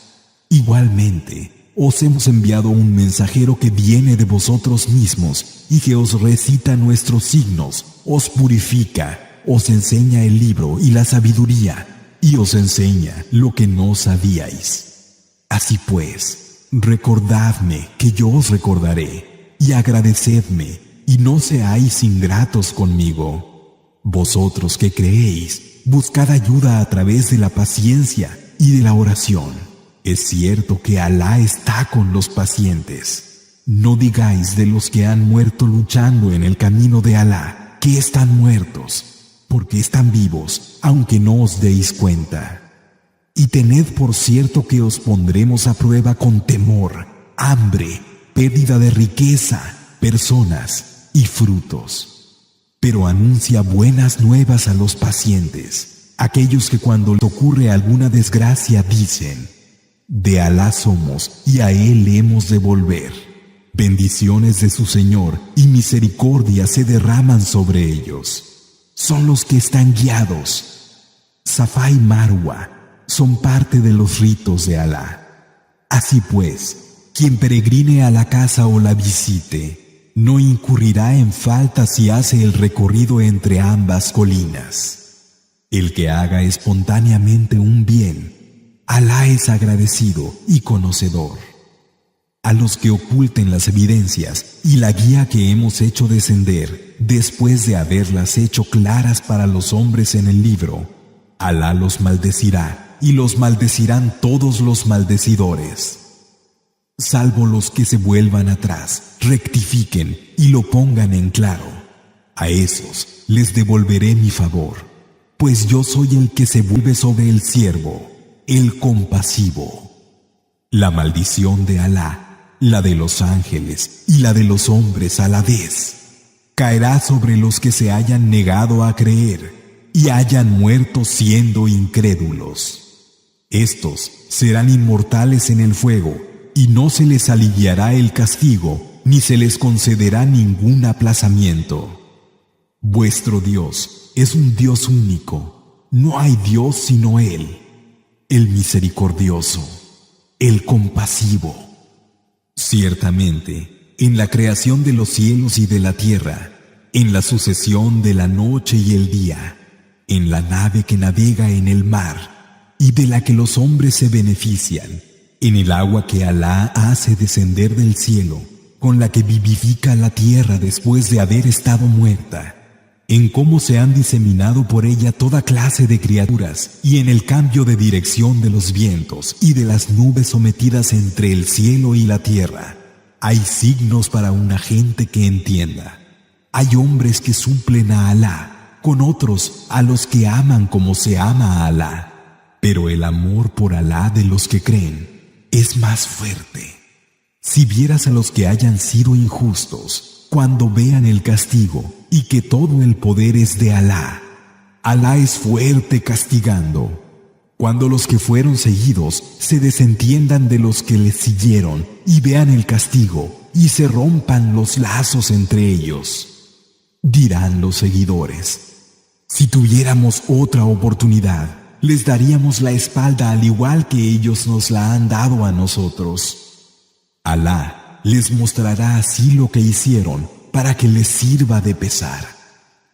Igualmente, os hemos enviado un mensajero que viene de vosotros mismos y que os recita nuestros signos, os purifica, os enseña el libro y la sabiduría, y os enseña lo que no sabíais. Así pues, recordadme que yo os recordaré, y agradecedme, y no seáis ingratos conmigo. Vosotros que creéis, buscad ayuda a través de la paciencia y de la oración. Es cierto que Alá está con los pacientes. No digáis de los que han muerto luchando en el camino de Alá, que están muertos, porque están vivos, aunque no os deis cuenta. Y tened por cierto que os pondremos a prueba con temor, hambre, pérdida de riqueza, personas y frutos. Pero anuncia buenas nuevas a los pacientes, aquellos que cuando les ocurre alguna desgracia dicen: de Alá somos y a Él hemos de volver. Bendiciones de su Señor y misericordia se derraman sobre ellos. Son los que están guiados. Safá y Marwa son parte de los ritos de Alá. Así pues, quien peregrine a la casa o la visite, no incurrirá en falta si hace el recorrido entre ambas colinas. El que haga espontáneamente un bien, Alá es agradecido y conocedor. A los que oculten las evidencias y la guía que hemos hecho descender, después de haberlas hecho claras para los hombres en el libro, Alá los maldecirá y los maldecirán todos los maldecidores. Salvo los que se vuelvan atrás, rectifiquen y lo pongan en claro. A esos les devolveré mi favor, pues yo soy el que se vuelve sobre el siervo, el compasivo. La maldición de Alá, la de los ángeles y la de los hombres a la vez, caerá sobre los que se hayan negado a creer y hayan muerto siendo incrédulos. Estos serán inmortales en el fuego y no se les aliviará el castigo ni se les concederá ningún aplazamiento. Vuestro Dios es un Dios único, no hay Dios sino Él, el misericordioso, el compasivo. Ciertamente, en la creación de los cielos y de la tierra, en la sucesión de la noche y el día, en la nave que navega en el mar y de la que los hombres se benefician, en el agua que Alá hace descender del cielo, con la que vivifica la tierra después de haber estado muerta, en cómo se han diseminado por ella toda clase de criaturas y en el cambio de dirección de los vientos y de las nubes sometidas entre el cielo y la tierra. Hay signos para una gente que entienda. Hay hombres que suplen a Alá, con otros a los que aman como se ama a Alá. Pero el amor por Alá de los que creen es más fuerte. Si vieras a los que hayan sido injustos, cuando vean el castigo y que todo el poder es de Alá, Alá es fuerte castigando. Cuando los que fueron seguidos se desentiendan de los que les siguieron y vean el castigo y se rompan los lazos entre ellos, dirán los seguidores: si tuviéramos otra oportunidad, les daríamos la espalda al igual que ellos nos la han dado a nosotros. Alá les mostrará así lo que hicieron para que les sirva de pesar.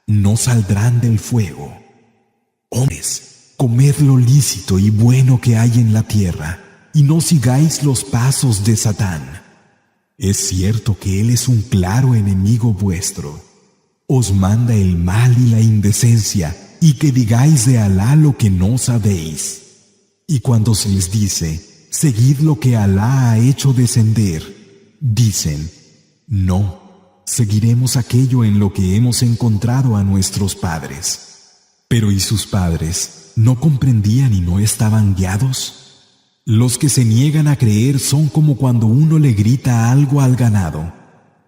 No saldrán del fuego. Hombres, comed lo lícito y bueno que hay en la tierra, y no sigáis los pasos de Satán. Es cierto que él es un claro enemigo vuestro. Os manda el mal y la indecencia, y que digáis de Alá lo que no sabéis. Y cuando se les dice: seguid lo que Alá ha hecho descender, dicen: no, seguiremos aquello en lo que hemos encontrado a nuestros padres. Pero ¿y sus padres no comprendían y no estaban guiados? Los que se niegan a creer son como cuando uno le grita algo al ganado.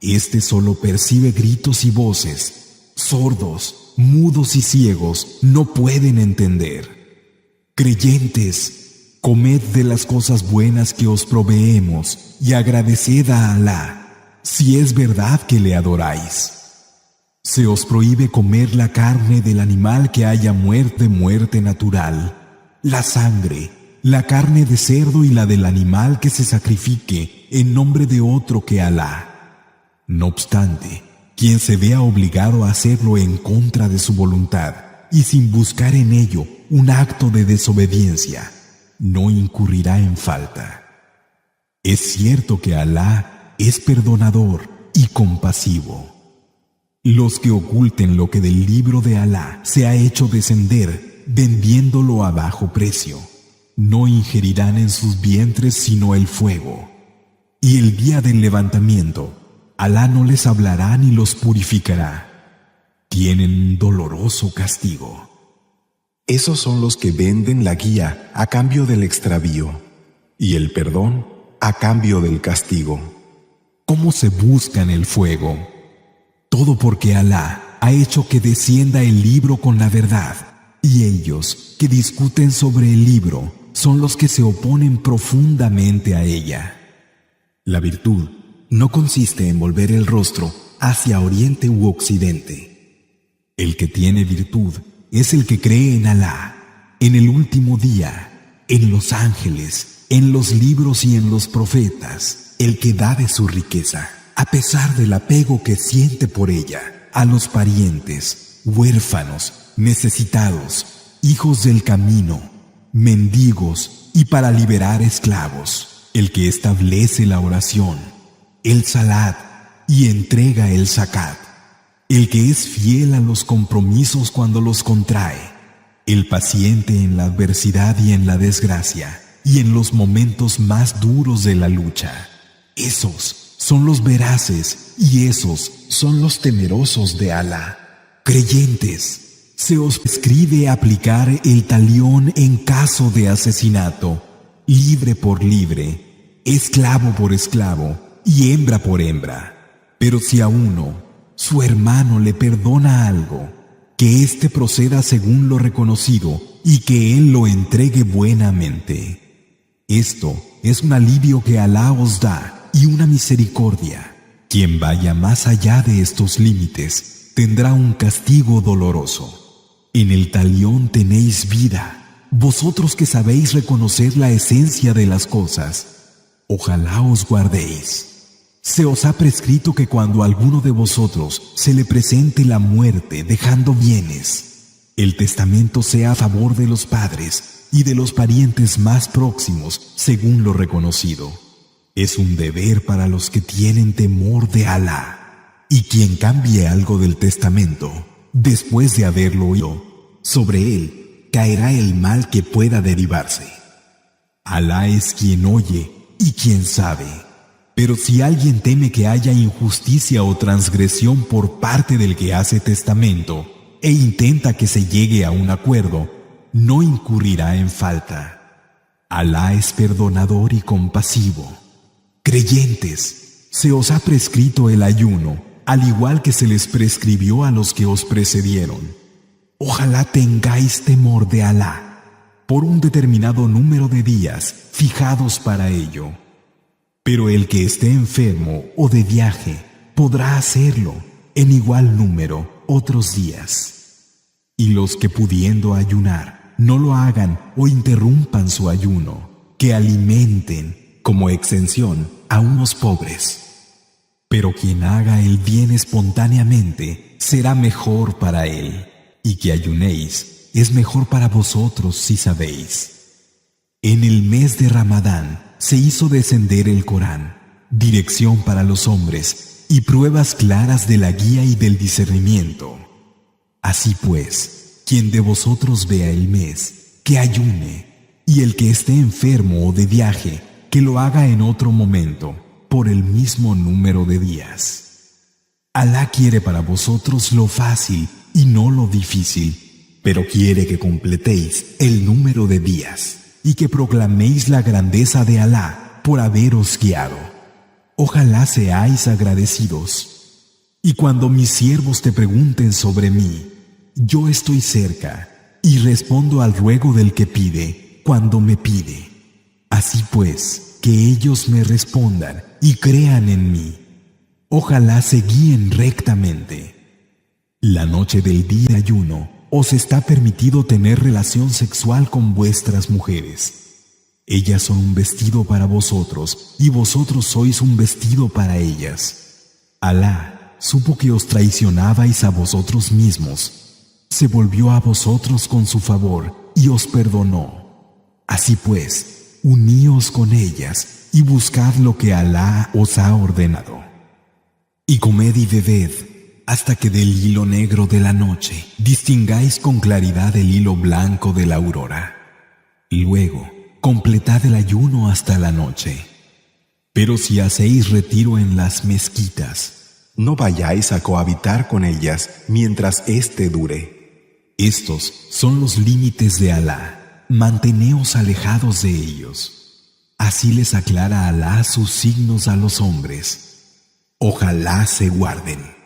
Este solo percibe gritos y voces. Sordos, mudos y ciegos no pueden entender. Creyentes, comed de las cosas buenas que os proveemos y agradeced a Alá, si es verdad que le adoráis. Se os prohíbe comer la carne del animal que haya muerte natural, la sangre, la carne de cerdo y la del animal que se sacrifique en nombre de otro que Alá. No obstante, quien se vea obligado a hacerlo en contra de su voluntad y sin buscar en ello un acto de desobediencia, no incurrirá en falta. Es cierto que Alá es perdonador y compasivo. Los que oculten lo que del libro de Alá se ha hecho descender, vendiéndolo a bajo precio, no ingerirán en sus vientres sino el fuego. Y el día del levantamiento, Alá no les hablará ni los purificará. Tienen un doloroso castigo. Esos son los que venden la guía a cambio del extravío y el perdón a cambio del castigo. ¿Cómo se buscan el fuego? Todo porque Alá ha hecho que descienda el libro con la verdad, y ellos que discuten sobre el libro son los que se oponen profundamente a ella. La virtud no consiste en volver el rostro hacia oriente u occidente. El que tiene virtud es el que cree en Alá, en el último día, en los ángeles, en los libros y en los profetas, el que da de su riqueza, a pesar del apego que siente por ella, a los parientes, huérfanos, necesitados, hijos del camino, mendigos y para liberar esclavos, el que establece la oración, el salat y entrega el zakat, el que es fiel a los compromisos cuando los contrae, el paciente en la adversidad y en la desgracia y en los momentos más duros de la lucha. Esos son los veraces y esos son los temerosos de Alá. Creyentes, se os prescribe aplicar el talión en caso de asesinato, libre por libre, esclavo por esclavo y hembra por hembra. Pero si a uno, su hermano, le perdona algo, que éste proceda según lo reconocido y que él lo entregue buenamente. Esto es un alivio que Alá os da y una misericordia. Quien vaya más allá de estos límites tendrá un castigo doloroso. En el talión tenéis vida, vosotros que sabéis reconocer la esencia de las cosas. Ojalá os guardéis. Se os ha prescrito que cuando a alguno de vosotros se le presente la muerte dejando bienes, el testamento sea a favor de los padres y de los parientes más próximos según lo reconocido. Es un deber para los que tienen temor de Alá. Y quien cambie algo del testamento, después de haberlo oído, sobre él caerá el mal que pueda derivarse. Alá es quien oye y quien sabe. Pero si alguien teme que haya injusticia o transgresión por parte del que hace testamento e intenta que se llegue a un acuerdo, no incurrirá en falta. Alá es perdonador y compasivo. Creyentes, se os ha prescrito el ayuno, al igual que se les prescribió a los que os precedieron. Ojalá tengáis temor de Alá, por un determinado número de días fijados para ello. Pero el que esté enfermo o de viaje podrá hacerlo en igual número otros días. Y los que pudiendo ayunar no lo hagan o interrumpan su ayuno, que alimenten como exención a unos pobres. Pero quien haga el bien espontáneamente será mejor para él, y que ayunéis es mejor para vosotros si sabéis. En el mes de Ramadán se hizo descender el Corán, dirección para los hombres y pruebas claras de la guía y del discernimiento. Así pues, quien de vosotros vea el mes, que ayune, y el que esté enfermo o de viaje, que lo haga en otro momento, por el mismo número de días. Alá quiere para vosotros lo fácil y no lo difícil, pero quiere que completéis el número de días y que proclaméis la grandeza de Alá por haberos guiado. Ojalá seáis agradecidos. Y cuando mis siervos te pregunten sobre mí, yo estoy cerca y respondo al ruego del que pide cuando me pide. Así pues, que ellos me respondan y crean en mí. Ojalá se guíen rectamente. La noche del día de ayuno os está permitido tener relación sexual con vuestras mujeres. Ellas son un vestido para vosotros y vosotros sois un vestido para ellas. Alá supo que os traicionabais a vosotros mismos. Se volvió a vosotros con su favor y os perdonó. Así pues, uníos con ellas y buscad lo que Alá os ha ordenado. Y comed y bebed hasta que del hilo negro de la noche distingáis con claridad el hilo blanco de la aurora. Luego, completad el ayuno hasta la noche. Pero si hacéis retiro en las mezquitas, no vayáis a cohabitar con ellas mientras éste dure. Estos son los límites de Alá. Manteneos alejados de ellos. Así les aclara Alá sus signos a los hombres. Ojalá se guarden.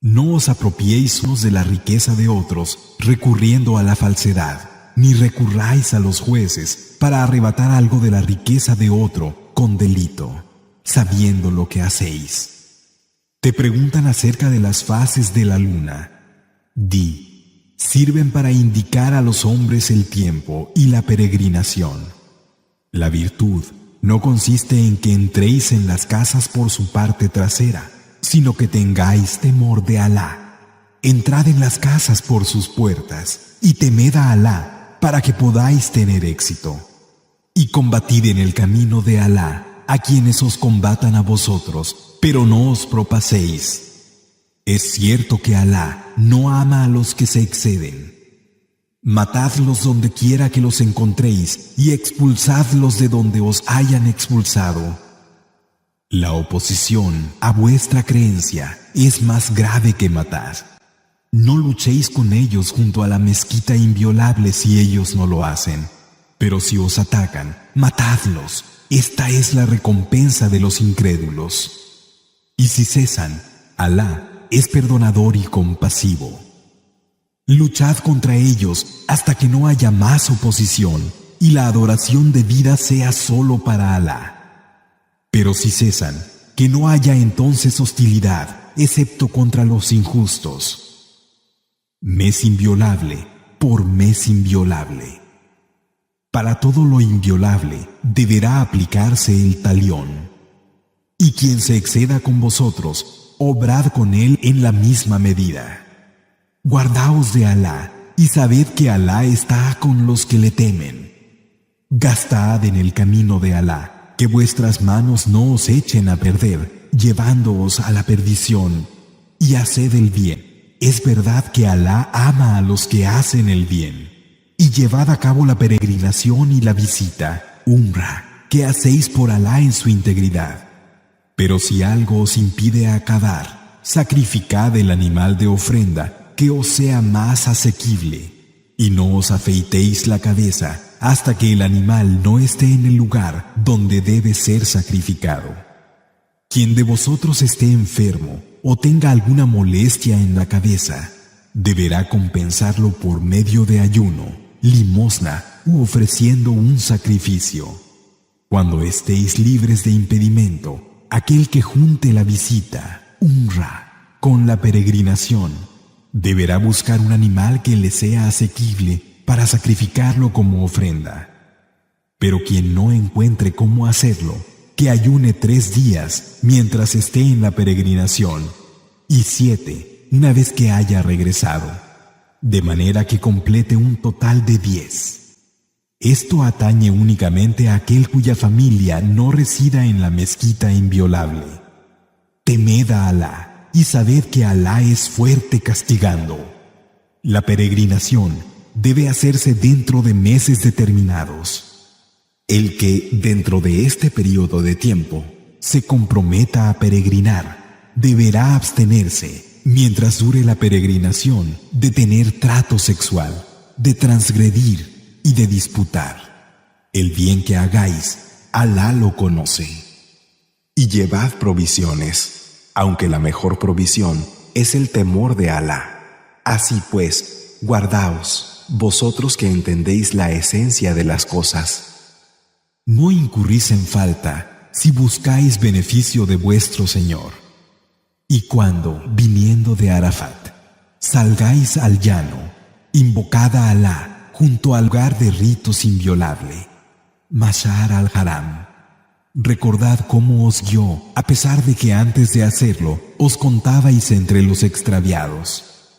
No os apropiéis unos de la riqueza de otros recurriendo a la falsedad, ni recurráis a los jueces para arrebatar algo de la riqueza de otro con delito. sabiendo lo que hacéis. Te preguntan acerca de las fases de la luna. Di, sirven para indicar a los hombres el tiempo y la peregrinación. La virtud no consiste en que entréis en las casas por su parte trasera, sino que tengáis temor de Alá. Entrad en las casas por sus puertas y temed a Alá para que podáis tener éxito. Y combatid en el camino de Alá a quienes os combatan a vosotros, pero no os propaséis. Es cierto que Alá no ama a los que se exceden. Matadlos donde quiera que los encontréis y expulsadlos de donde os hayan expulsado. La oposición a vuestra creencia es más grave que matar. No luchéis con ellos junto a la mezquita inviolable si ellos no lo hacen. Pero si os atacan, matadlos. Esta es la recompensa de los incrédulos. Y si cesan, Alá es perdonador y compasivo. Luchad contra ellos hasta que no haya más oposición y la adoración debida sea solo para Alá. Pero si cesan, que no haya entonces hostilidad, excepto contra los injustos. Mes inviolable por mes inviolable. Para todo lo inviolable deberá aplicarse el talión. Y quien se exceda con vosotros, obrad con él en la misma medida. Guardaos de Alá y sabed que Alá está con los que le temen. Gastad en el camino de Alá, que vuestras manos no os echen a perder, llevándoos a la perdición, y haced el bien. Es verdad que Alá ama a los que hacen el bien. Y llevad a cabo la peregrinación y la visita, Umra, que hacéis por Alá en su integridad. Pero si algo os impide acabar, sacrificad el animal de ofrenda, que os sea más asequible, y no os afeitéis la cabeza hasta que el animal no esté en el lugar donde debe ser sacrificado. Quien de vosotros esté enfermo o tenga alguna molestia en la cabeza, deberá compensarlo por medio de ayuno, limosna u ofreciendo un sacrificio. Cuando estéis libres de impedimento, aquel que junte la visita, Umra, con la peregrinación, deberá buscar un animal que le sea asequible para sacrificarlo como ofrenda. Pero quien no encuentre cómo hacerlo, que ayune 3 días mientras esté en la peregrinación, y 7 una vez que haya regresado, de manera que complete un total de 10. Esto atañe únicamente a aquel cuya familia no resida en la mezquita inviolable. Temed a Alá y sabed que Alá es fuerte castigando. La peregrinación debe hacerse dentro de meses determinados. El que, dentro de este periodo de tiempo, se comprometa a peregrinar, deberá abstenerse, mientras dure la peregrinación, de tener trato sexual, de transgredir y de disputar. El bien que hagáis, Alá lo conoce. Y llevad provisiones, aunque la mejor provisión es el temor de Alá. Así pues, guardaos, vosotros que entendéis la esencia de las cosas. No incurrís en falta si buscáis beneficio de vuestro Señor. Y cuando, viniendo de Arafat, salgáis al llano, invocad a Alá junto al lugar de ritos inviolable, Mash'ar al-Haram. Recordad cómo os guió, a pesar de que antes de hacerlo os contabais entre los extraviados.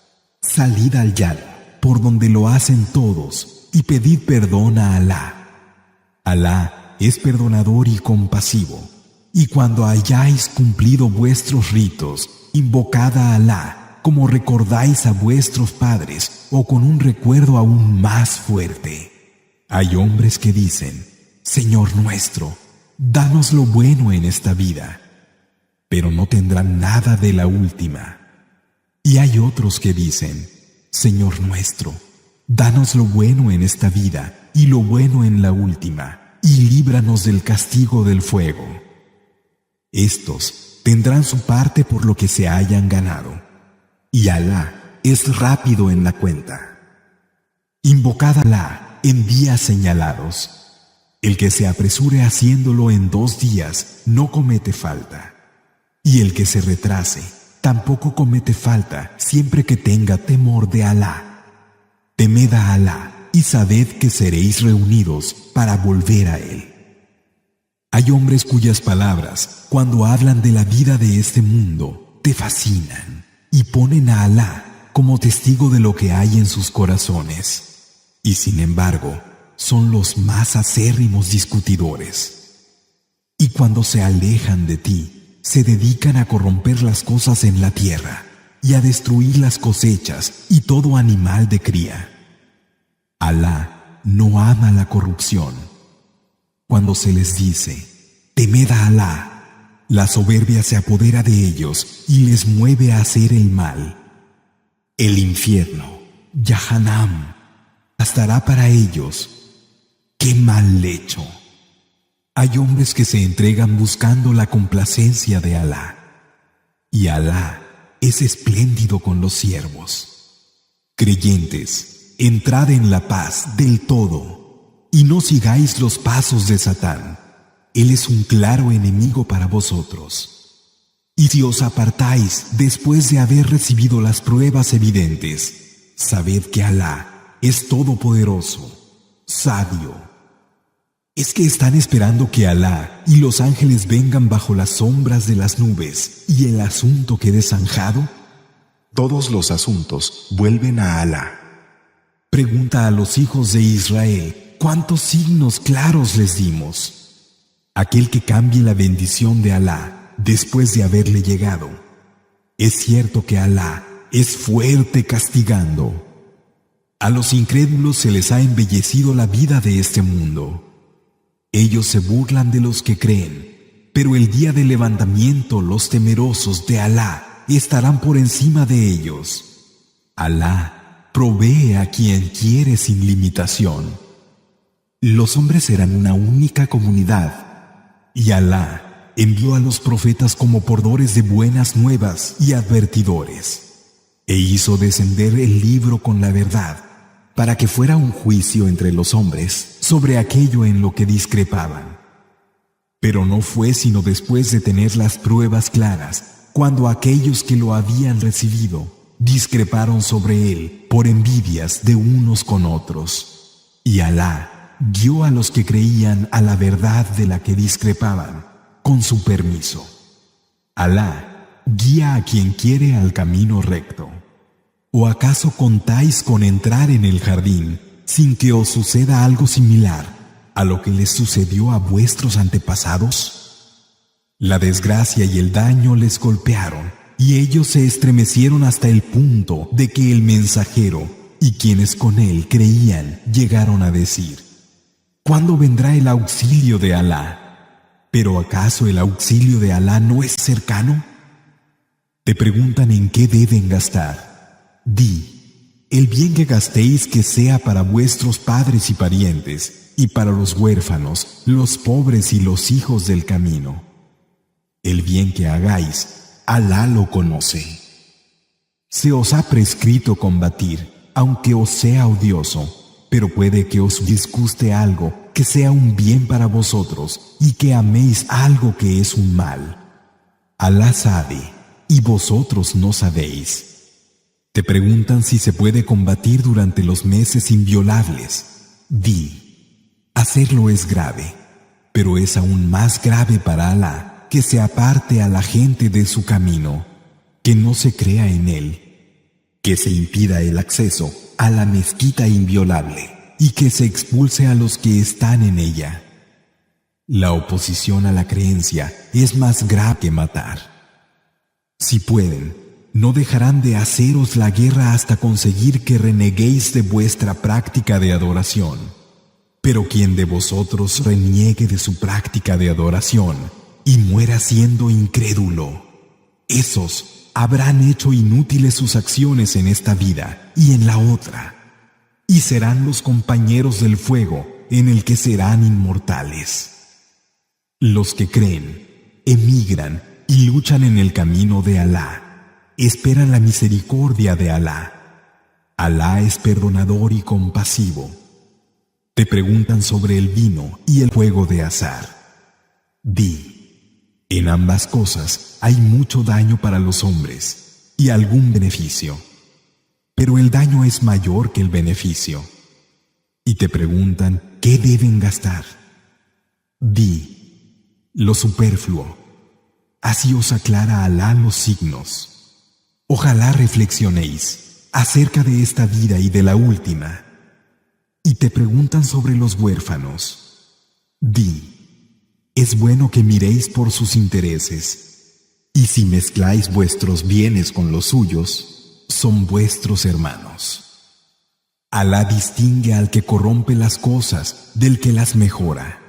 Salid al llano, por donde lo hacen todos, y pedid perdón a Alá. Alá es perdonador y compasivo. Y cuando hayáis cumplido vuestros ritos, invocad a Alá, como recordáis a vuestros padres, o con un recuerdo aún más fuerte. Hay hombres que dicen: Señor nuestro, danos lo bueno en esta vida, pero no tendrán nada de la última. Y hay otros que dicen: Señor nuestro, danos lo bueno en esta vida y lo bueno en la última, y líbranos del castigo del fuego. Estos tendrán su parte por lo que se hayan ganado, y Alá es rápido en la cuenta. Invocad a Alá en días señalados. El que se apresure haciéndolo en 2 días no comete falta, y el que se retrase tampoco comete falta siempre que tenga temor de Alá. Temed a Alá y sabed que seréis reunidos para volver a Él. Hay hombres cuyas palabras, cuando hablan de la vida de este mundo, te fascinan y ponen a Alá como testigo de lo que hay en sus corazones. Y sin embargo, son los más acérrimos discutidores. Y cuando se alejan de ti, se dedican a corromper las cosas en la tierra y a destruir las cosechas y todo animal de cría. Alá no ama la corrupción. Cuando se les dice, temed a Alá, la soberbia se apodera de ellos y les mueve a hacer el mal. El infierno, Yahanam, estará para ellos. ¡Qué mal lecho! Hay hombres que se entregan buscando la complacencia de Alá, y Alá es espléndido con los siervos. Creyentes, entrad en la paz del todo, y no sigáis los pasos de Satán. Él es un claro enemigo para vosotros. Y si os apartáis después de haber recibido las pruebas evidentes, sabed que Alá es todopoderoso, sabio. ¿Es que están esperando que Alá y los ángeles vengan bajo las sombras de las nubes y el asunto quede zanjado? Todos los asuntos vuelven a Alá. Pregunta a los hijos de Israel, ¿cuántos signos claros les dimos? Aquel que cambie la bendición de Alá después de haberle llegado. Es cierto que Alá es fuerte castigando. A los incrédulos se les ha embellecido la vida de este mundo. Ellos se burlan de los que creen, pero el día del levantamiento los temerosos de Alá estarán por encima de ellos. Alá provee a quien quiere sin limitación. Los hombres serán una única comunidad, y Alá envió a los profetas como portadores de buenas nuevas y advertidores, e hizo descender el libro con la verdad, para que fuera un juicio entre los hombres sobre aquello en lo que discrepaban. Pero no fue sino después de tener las pruebas claras, cuando aquellos que lo habían recibido discreparon sobre él por envidias de unos con otros. Y Alá guió a los que creían a la verdad de la que discrepaban, con su permiso. Alá guía a quien quiere al camino recto. ¿O acaso contáis con entrar en el jardín sin que os suceda algo similar a lo que les sucedió a vuestros antepasados? La desgracia y el daño les golpearon, y ellos se estremecieron hasta el punto de que el mensajero y quienes con él creían llegaron a decir: ¿cuándo vendrá el auxilio de Alá? ¿Pero acaso el auxilio de Alá no es cercano? Te preguntan en qué deben gastar. Di, el bien que gastéis que sea para vuestros padres y parientes, y para los huérfanos, los pobres y los hijos del camino. El bien que hagáis, Alá lo conoce. Se os ha prescrito combatir, aunque os sea odioso, pero puede que os disguste algo que sea un bien para vosotros y que améis algo que es un mal. Alá sabe, y vosotros no sabéis. Te preguntan si se puede combatir durante los meses inviolables. Di, hacerlo es grave, pero es aún más grave para Alá que se aparte a la gente de su camino, que no se crea en él, que se impida el acceso a la mezquita inviolable y que se expulse a los que están en ella. La oposición a la creencia es más grave que matar. Si pueden, no dejarán de haceros la guerra hasta conseguir que reneguéis de vuestra práctica de adoración. Pero quien de vosotros reniegue de su práctica de adoración y muera siendo incrédulo, esos habrán hecho inútiles sus acciones en esta vida y en la otra, y serán los compañeros del fuego en el que serán inmortales. Los que creen, emigran y luchan en el camino de Alá. Esperan la misericordia de Alá. Alá es perdonador y compasivo. Te preguntan sobre el vino y el juego de azar. Di: en ambas cosas hay mucho daño para los hombres y algún beneficio, pero el daño es mayor que el beneficio. Y te preguntan qué deben gastar. Di: lo superfluo. Así os aclara Alá los signos. Ojalá reflexionéis acerca de esta vida y de la última. Y te preguntan sobre los huérfanos. Di: es bueno que miréis por sus intereses, y si mezcláis vuestros bienes con los suyos, son vuestros hermanos. Alá distingue al que corrompe las cosas del que las mejora.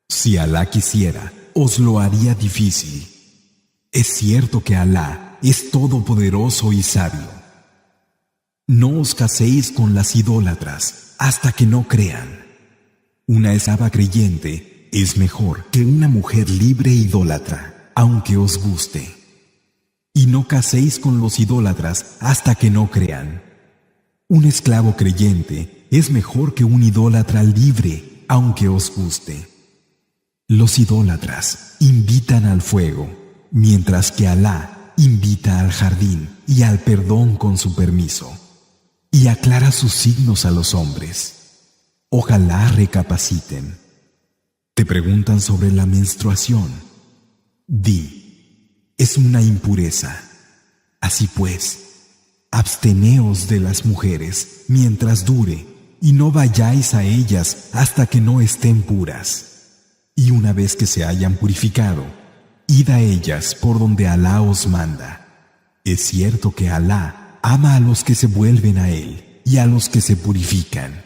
Si Alá quisiera, os lo haría difícil. Es cierto que Alá es todopoderoso y sabio. No os caséis con las idólatras hasta que no crean. Una esclava creyente es mejor que una mujer libre idólatra, aunque os guste. Y no caséis con los idólatras hasta que no crean. Un esclavo creyente es mejor que un idólatra libre, aunque os guste. Los idólatras invitan al fuego, mientras que Alá invita al jardín y al perdón con su permiso, y aclara sus signos a los hombres. Ojalá recapaciten. Te preguntan sobre la menstruación. Di: es una impureza. Así pues, absteneos de las mujeres mientras dure, y no vayáis a ellas hasta que no estén puras. Y una vez que se hayan purificado, id a ellas por donde Alá os manda. Es cierto que Alá ama a los que se vuelven a Él y a los que se purifican.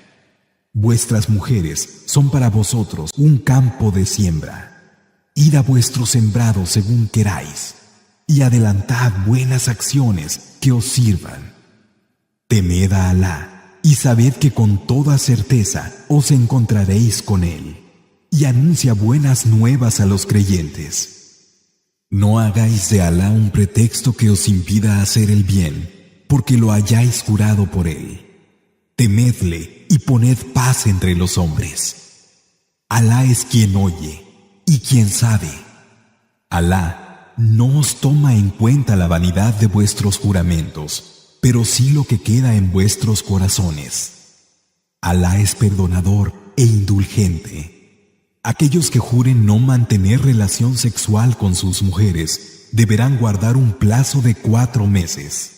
Vuestras mujeres son para vosotros un campo de siembra. Id a vuestro sembrado según queráis, y adelantad buenas acciones que os sirvan. Temed a Alá y sabed que con toda certeza os encontraréis con Él. Y anuncia buenas nuevas a los creyentes. No hagáis de Alá un pretexto que os impida hacer el bien, porque lo hayáis jurado por Él. Temedle y poned paz entre los hombres. Alá es quien oye y quien sabe. Alá no os toma en cuenta la vanidad de vuestros juramentos, pero sí lo que queda en vuestros corazones. Alá es perdonador e indulgente. Aquellos que juren no mantener relación sexual con sus mujeres deberán guardar un plazo de 4 meses.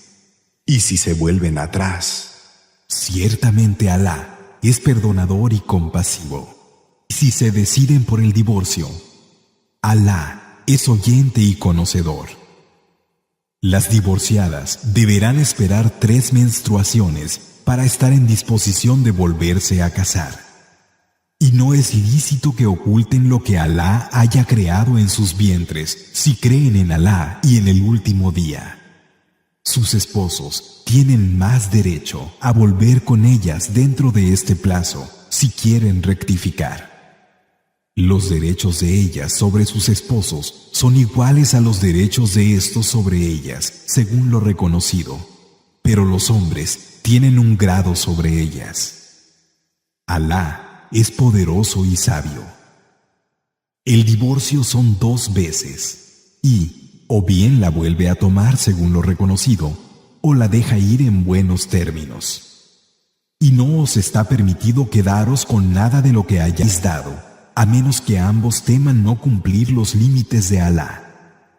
Y si se vuelven atrás, ciertamente Alá es perdonador y compasivo. Y si se deciden por el divorcio, Alá es oyente y conocedor. Las divorciadas deberán esperar 3 menstruaciones para estar en disposición de volverse a casar. Y no es lícito que oculten lo que Alá haya creado en sus vientres si creen en Alá y en el último día. Sus esposos tienen más derecho a volver con ellas dentro de este plazo si quieren rectificar. Los derechos de ellas sobre sus esposos son iguales a los derechos de estos sobre ellas, según lo reconocido, pero los hombres tienen un grado sobre ellas. Alá es poderoso y sabio. El divorcio son 2 veces, y o bien la vuelve a tomar según lo reconocido, o la deja ir en buenos términos. Y no os está permitido quedaros con nada de lo que hayáis dado, a menos que ambos teman no cumplir los límites de Alá.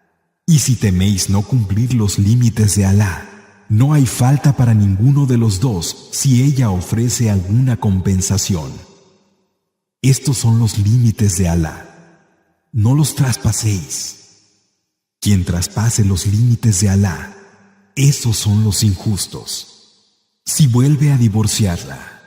Y si teméis no cumplir los límites de Alá, no hay falta para ninguno de los dos si ella ofrece alguna compensación. Estos son los límites de Alá. No los traspaséis. Quien traspase los límites de Alá, esos son los injustos. Si vuelve a divorciarla,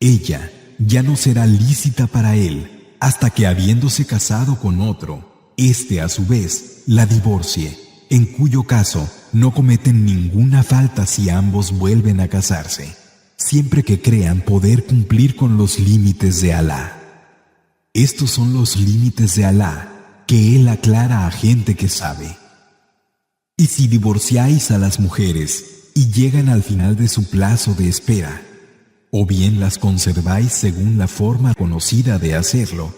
ella ya no será lícita para él hasta que, habiéndose casado con otro, éste a su vez la divorcie, en cuyo caso no cometen ninguna falta si ambos vuelven a casarse, siempre que crean poder cumplir con los límites de Alá. Estos son los límites de Alá que Él aclara a gente que sabe. Y si divorciáis a las mujeres y llegan al final de su plazo de espera, o bien las conserváis según la forma conocida de hacerlo,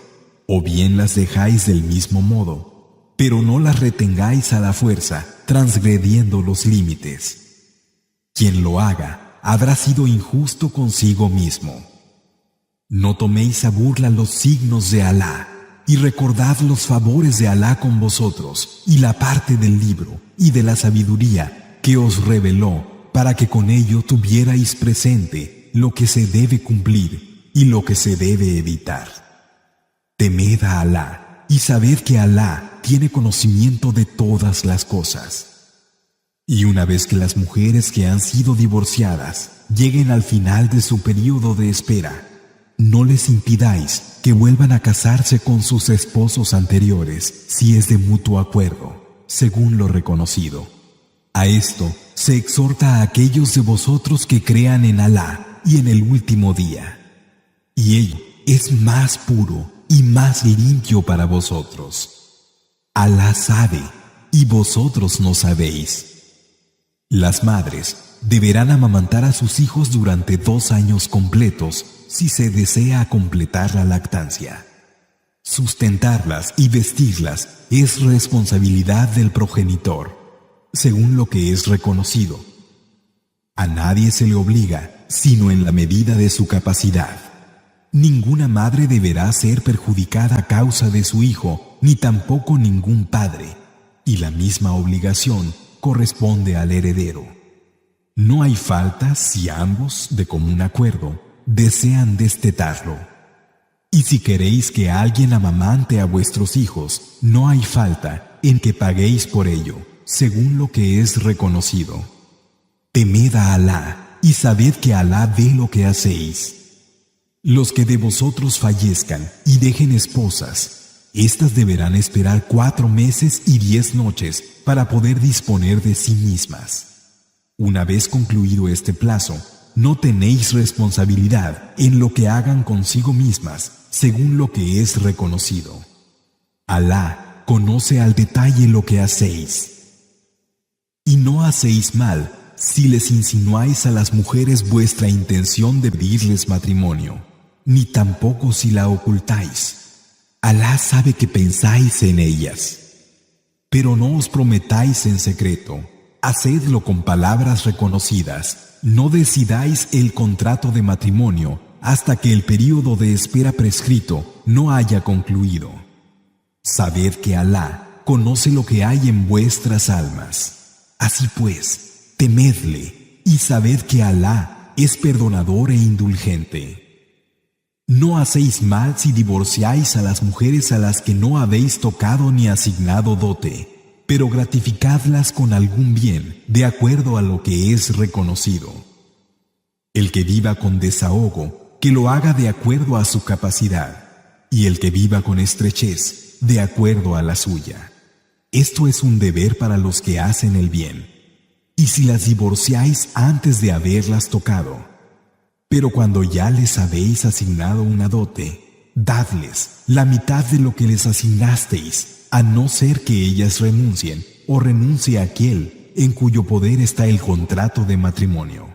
o bien las dejáis del mismo modo, pero no las retengáis a la fuerza, transgrediendo los límites. Quien lo haga habrá sido injusto consigo mismo. No toméis a burla los signos de Alá, y recordad los favores de Alá con vosotros, y la parte del libro y de la sabiduría que os reveló, para que con ello tuvierais presente lo que se debe cumplir y lo que se debe evitar. Temed a Alá, y sabed que Alá tiene conocimiento de todas las cosas. Y una vez que las mujeres que han sido divorciadas lleguen al final de su período de espera, no les impidáis que vuelvan a casarse con sus esposos anteriores si es de mutuo acuerdo, según lo reconocido. A esto se exhorta a aquellos de vosotros que crean en Alá y en el último día. Y ello es más puro y más limpio para vosotros. Alá sabe y vosotros no sabéis. Las madres deberán amamantar a sus hijos durante 2 años completos si se desea completar la lactancia. Sustentarlas y vestirlas es responsabilidad del progenitor, según lo que es reconocido. A nadie se le obliga, sino en la medida de su capacidad. Ninguna madre deberá ser perjudicada a causa de su hijo, ni tampoco ningún padre, y la misma obligación corresponde al heredero. No hay falta si ambos, de común acuerdo, desean destetarlo. Y si queréis que alguien amamante a vuestros hijos, no hay falta en que paguéis por ello, según lo que es reconocido. Temed a Alá y sabed que Alá ve lo que hacéis. Los que de vosotros fallezcan y dejen esposas, éstas deberán esperar 4 meses y 10 noches para poder disponer de sí mismas. Una vez concluido este plazo, no tenéis responsabilidad en lo que hagan consigo mismas, según lo que es reconocido. Alá conoce al detalle lo que hacéis. Y no hacéis mal si les insinuáis a las mujeres vuestra intención de pedirles matrimonio, ni tampoco si la ocultáis. Alá sabe que pensáis en ellas. Pero no os prometáis en secreto, hacedlo con palabras reconocidas. No decidáis el contrato de matrimonio hasta que el período de espera prescrito no haya concluido. Sabed que Alá conoce lo que hay en vuestras almas. Así pues, temedle y sabed que Alá es perdonador e indulgente. No hacéis mal si divorciáis a las mujeres a las que no habéis tocado ni asignado dote, pero gratificadlas con algún bien, de acuerdo a lo que es reconocido. El que viva con desahogo, que lo haga de acuerdo a su capacidad, y el que viva con estrechez, de acuerdo a la suya. Esto es un deber para los que hacen el bien. Y si las divorciáis antes de haberlas tocado, pero cuando ya les habéis asignado una dote, dadles la mitad de lo que les asignasteis, a no ser que ellas renuncien o renuncie aquel en cuyo poder está el contrato de matrimonio.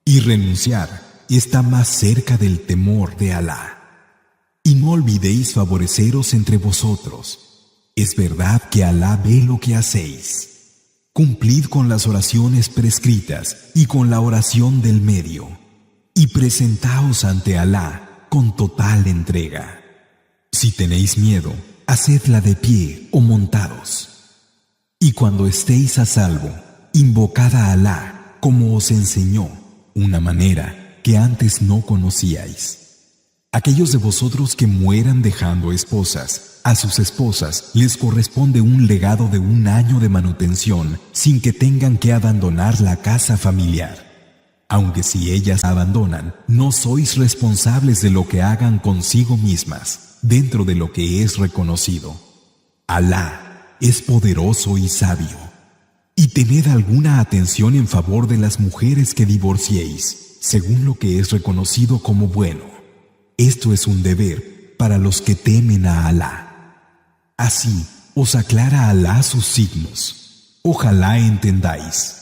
Y renunciar está más cerca del temor de Alá. Y no olvidéis favoreceros entre vosotros. Es verdad que Alá ve lo que hacéis. Cumplid con las oraciones prescritas y con la oración del medio, y presentaos ante Alá con total entrega. Si tenéis miedo, hacedla de pie o montados. Y cuando estéis a salvo, invocad a Alá como os enseñó, una manera que antes no conocíais. Aquellos de vosotros que mueran dejando esposas, a sus esposas les corresponde un legado de 1 año de manutención sin que tengan que abandonar la casa familiar. Aunque si ellas abandonan, no sois responsables de lo que hagan consigo mismas, dentro de lo que es reconocido. Alá es poderoso y sabio. Y tened alguna atención en favor de las mujeres que divorciéis, según lo que es reconocido como bueno. Esto es un deber para los que temen a Alá. Así os aclara Alá sus signos. Ojalá entendáis.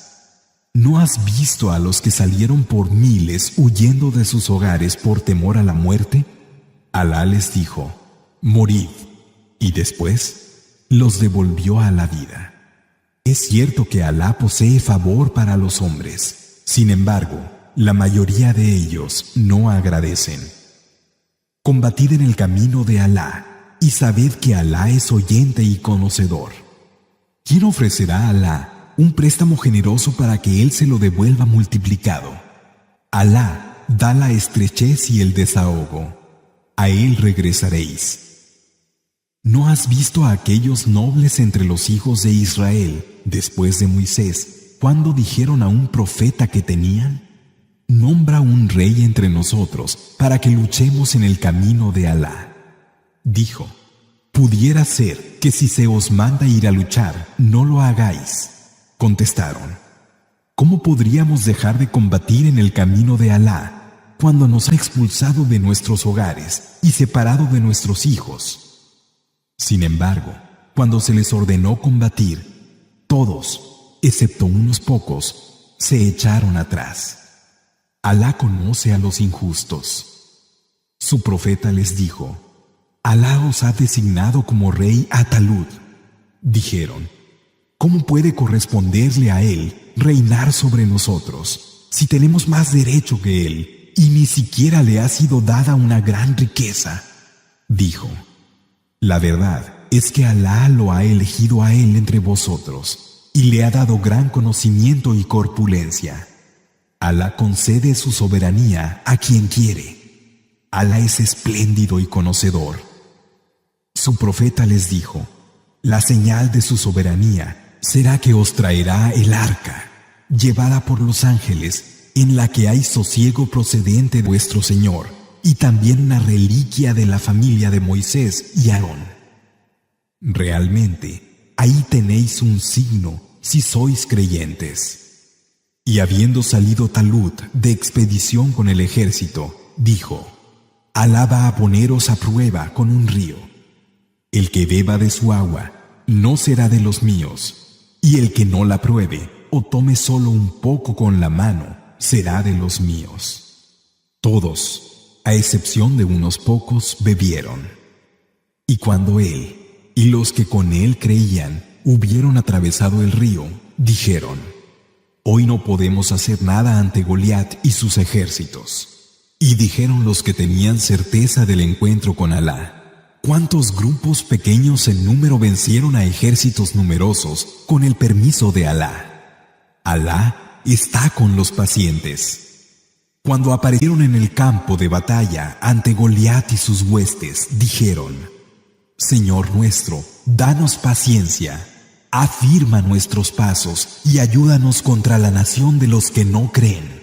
¿No has visto a los que salieron por miles huyendo de sus hogares por temor a la muerte? Alá les dijo: morid, y después los devolvió a la vida. Es cierto que Alá posee favor para los hombres, sin embargo, la mayoría de ellos no agradecen. Combatid en el camino de Alá y sabed que Alá es oyente y conocedor. ¿Quién ofrecerá a Alá un préstamo generoso para que Él se lo devuelva multiplicado? Alá da la estrechez y el desahogo. A Él regresaréis. ¿No has visto a aquellos nobles entre los hijos de Israel, después de Moisés, cuando dijeron a un profeta que tenían: nombra un rey entre nosotros para que luchemos en el camino de Alá? Dijo: pudiera ser que si se os manda ir a luchar, no lo hagáis. Contestaron: ¿cómo podríamos dejar de combatir en el camino de Alá cuando nos ha expulsado de nuestros hogares y separado de nuestros hijos? Sin embargo, cuando se les ordenó combatir, todos, excepto unos pocos, se echaron atrás. Alá conoce a los injustos. Su profeta les dijo: Alá os ha designado como rey a Talud. Dijeron: ¿cómo puede corresponderle a él reinar sobre nosotros, si tenemos más derecho que él y ni siquiera le ha sido dada una gran riqueza? Dijo: la verdad es que Alá lo ha elegido a él entre vosotros y le ha dado gran conocimiento y corpulencia. Alá concede su soberanía a quien quiere. Alá es espléndido y conocedor. Su profeta les dijo: la señal de su soberanía será que os traerá el arca, llevada por los ángeles, en la que hay sosiego procedente de vuestro Señor, y también una reliquia de la familia de Moisés y Aarón. Realmente, ahí tenéis un signo si sois creyentes. Y habiendo salido Talud de expedición con el ejército, dijo: Alá va a poneros a prueba con un río. El que beba de su agua no será de los míos, y el que no la pruebe o tome solo un poco con la mano será de los míos. Todos, a excepción de unos pocos, bebieron. Y cuando él y los que con él creían hubieron atravesado el río, dijeron: hoy no podemos hacer nada ante Goliat y sus ejércitos. Y dijeron los que tenían certeza del encuentro con Alá: ¿cuántos grupos pequeños en número vencieron a ejércitos numerosos con el permiso de Alá? Alá está con los pacientes. Cuando aparecieron en el campo de batalla ante Goliat y sus huestes, dijeron: Señor nuestro, danos paciencia, afirma nuestros pasos y ayúdanos contra la nación de los que no creen.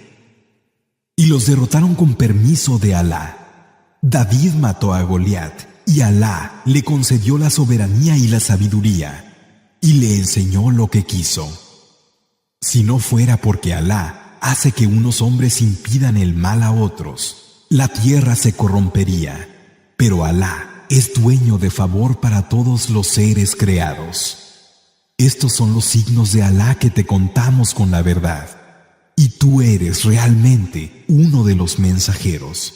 Y los derrotaron con permiso de Alá. David mató a Goliat y Alá le concedió la soberanía y la sabiduría y le enseñó lo que quiso. Si no fuera porque Alá hace que unos hombres impidan el mal a otros, la tierra se corrompería, pero Alá es dueño de favor para todos los seres creados. Estos son los signos de Alá que te contamos con la verdad, y tú eres realmente uno de los mensajeros.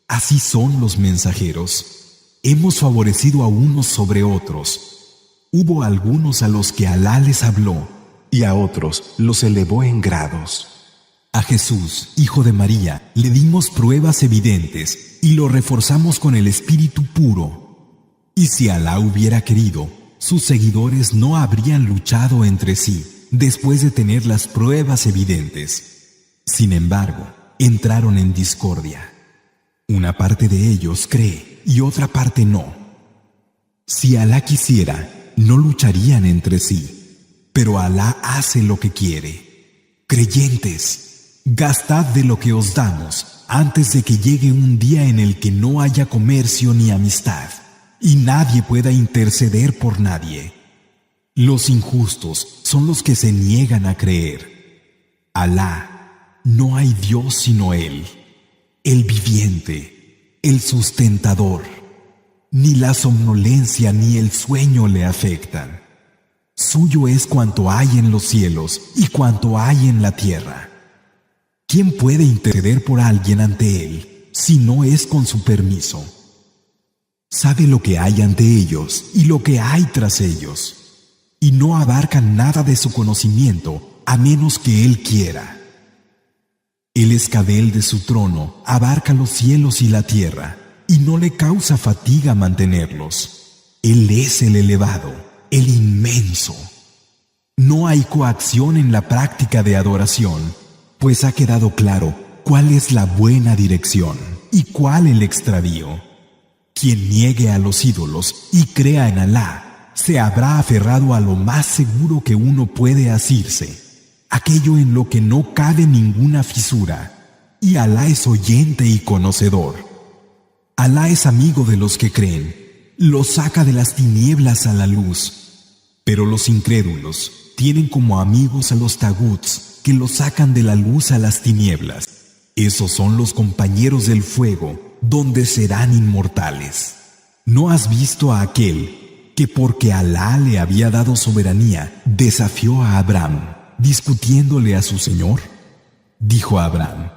Así son los mensajeros. Hemos favorecido a unos sobre otros. Hubo algunos a los que Alá les habló, y a otros los elevó en grados. A Jesús, hijo de María, le dimos pruebas evidentes y lo reforzamos con el Espíritu puro. Y si Alá hubiera querido, sus seguidores no habrían luchado entre sí después de tener las pruebas evidentes. Sin embargo, entraron en discordia. Una parte de ellos cree y otra parte no. Si Alá quisiera, no lucharían entre sí, pero Alá hace lo que quiere. Creyentes, gastad de lo que os damos antes de que llegue un día en el que no haya comercio ni amistad, y nadie pueda interceder por nadie. Los injustos son los que se niegan a creer. Alá, no hay Dios sino Él, el viviente, el sustentador. Ni la somnolencia ni el sueño le afectan. Suyo es cuanto hay en los cielos y cuanto hay en la tierra. ¿Quién puede interceder por alguien ante Él si no es con su permiso? Sabe lo que hay ante ellos y lo que hay tras ellos, y no abarcan nada de su conocimiento a menos que Él quiera. El escabel de su trono abarca los cielos y la tierra, y no le causa fatiga mantenerlos. Él es el elevado, el inmenso. No hay coacción en la práctica de adoración, pues ha quedado claro cuál es la buena dirección y cuál el extravío. Quien niegue a los ídolos y crea en Alá, se habrá aferrado a lo más seguro que uno puede asirse, aquello en lo que no cabe ninguna fisura, y Alá es oyente y conocedor. Alá es amigo de los que creen, los saca de las tinieblas a la luz, pero los incrédulos tienen como amigos a los taguts que los sacan de la luz a las tinieblas. Esos son los compañeros del fuego, donde serán inmortales. ¿No has visto a aquel que porque Alá le había dado soberanía, desafió a Abraham, discutiéndole a su Señor? Dijo Abraham: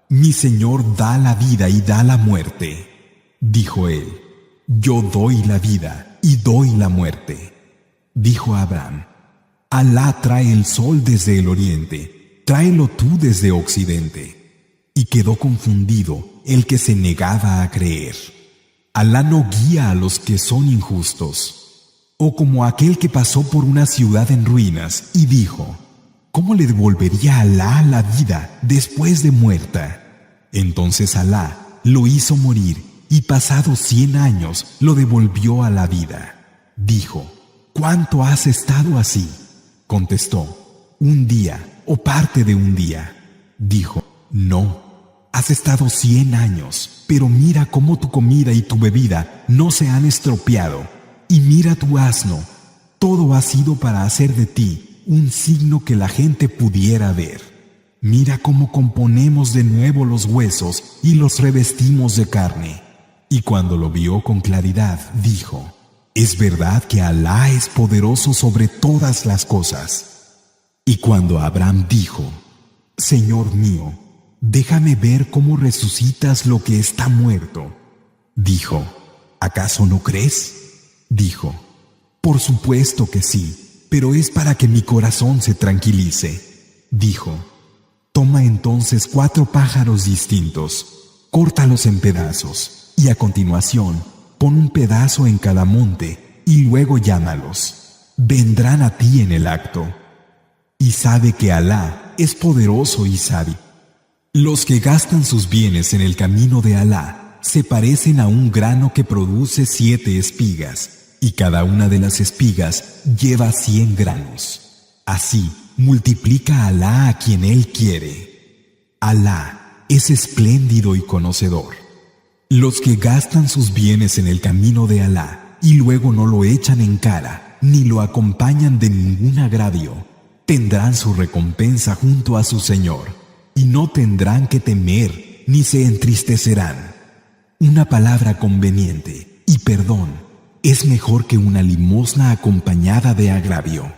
mi Señor da la vida y da la muerte. Dijo él: yo doy la vida y doy la muerte. Dijo Abraham: Alá trae el sol desde el oriente, tráelo tú desde occidente. Y quedó confundido el que se negaba a creer. Alá no guía a los que son injustos. O como aquel que pasó por una ciudad en ruinas y dijo: ¿cómo le devolvería a Alá la vida después de muerta? Entonces Alá lo hizo morir y pasados 100 años lo devolvió a la vida. Dijo: ¿cuánto has estado así? Contestó: un día o parte de un día. Dijo: no. Has estado 100 años, pero mira cómo tu comida y tu bebida no se han estropeado. Y mira tu asno. Todo ha sido para hacer de ti un signo que la gente pudiera ver. Mira cómo componemos de nuevo los huesos y los revestimos de carne. Y cuando lo vio con claridad, dijo: es verdad que Alá es poderoso sobre todas las cosas. Y cuando Abraham dijo: Señor mío, déjame ver cómo resucitas lo que está muerto, dijo: ¿acaso no crees? Dijo: por supuesto que sí, pero es para que mi corazón se tranquilice. Dijo: toma entonces 4 pájaros distintos, córtalos en pedazos, y a continuación pon un pedazo en cada monte, y luego llámalos. Vendrán a ti en el acto. Y sabe que Alá es poderoso y sabio. Los que gastan sus bienes en el camino de Alá se parecen a un grano que produce 7 espigas, y cada una de las espigas lleva 100 granos. Así multiplica Alá a quien Él quiere. Alá es espléndido y conocedor. Los que gastan sus bienes en el camino de Alá y luego no lo echan en cara ni lo acompañan de ningún agravio, tendrán su recompensa junto a su Señor, y no tendrán que temer ni se entristecerán. Una palabra conveniente y perdón es mejor que una limosna acompañada de agravio.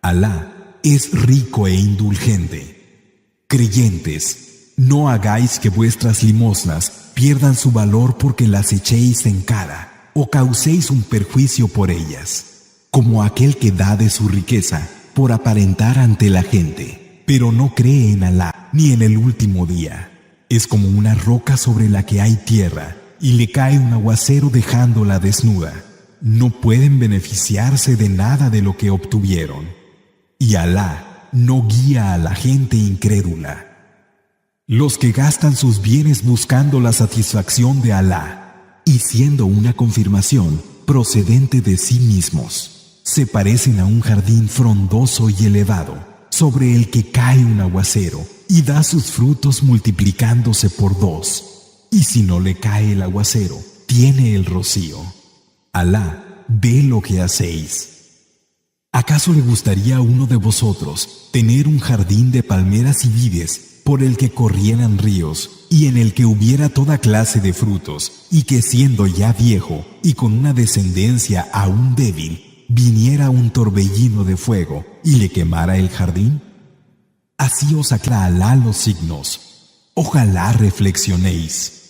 Alá es rico e indulgente. Creyentes, no hagáis que vuestras limosnas pierdan su valor porque las echéis en cara o causéis un perjuicio por ellas, como aquel que da de su riqueza por aparentar ante la gente, pero no cree en Alá ni en el último día. Es como una roca sobre la que hay tierra y le cae un aguacero dejándola desnuda. No pueden beneficiarse de nada de lo que obtuvieron. Y Alá no guía a la gente incrédula. Los que gastan sus bienes buscando la satisfacción de Alá y siendo una confirmación procedente de sí mismos, se parecen a un jardín frondoso y elevado, sobre el que cae un aguacero y da sus frutos multiplicándose por 2. Y si no le cae el aguacero, tiene el rocío. Alá ve lo que hacéis. ¿Acaso le gustaría a uno de vosotros tener un jardín de palmeras y vides por el que corrieran ríos y en el que hubiera toda clase de frutos, y que siendo ya viejo y con una descendencia aún débil, viniera un torbellino de fuego y le quemara el jardín? Así os aclara Alá los signos. Ojalá reflexionéis.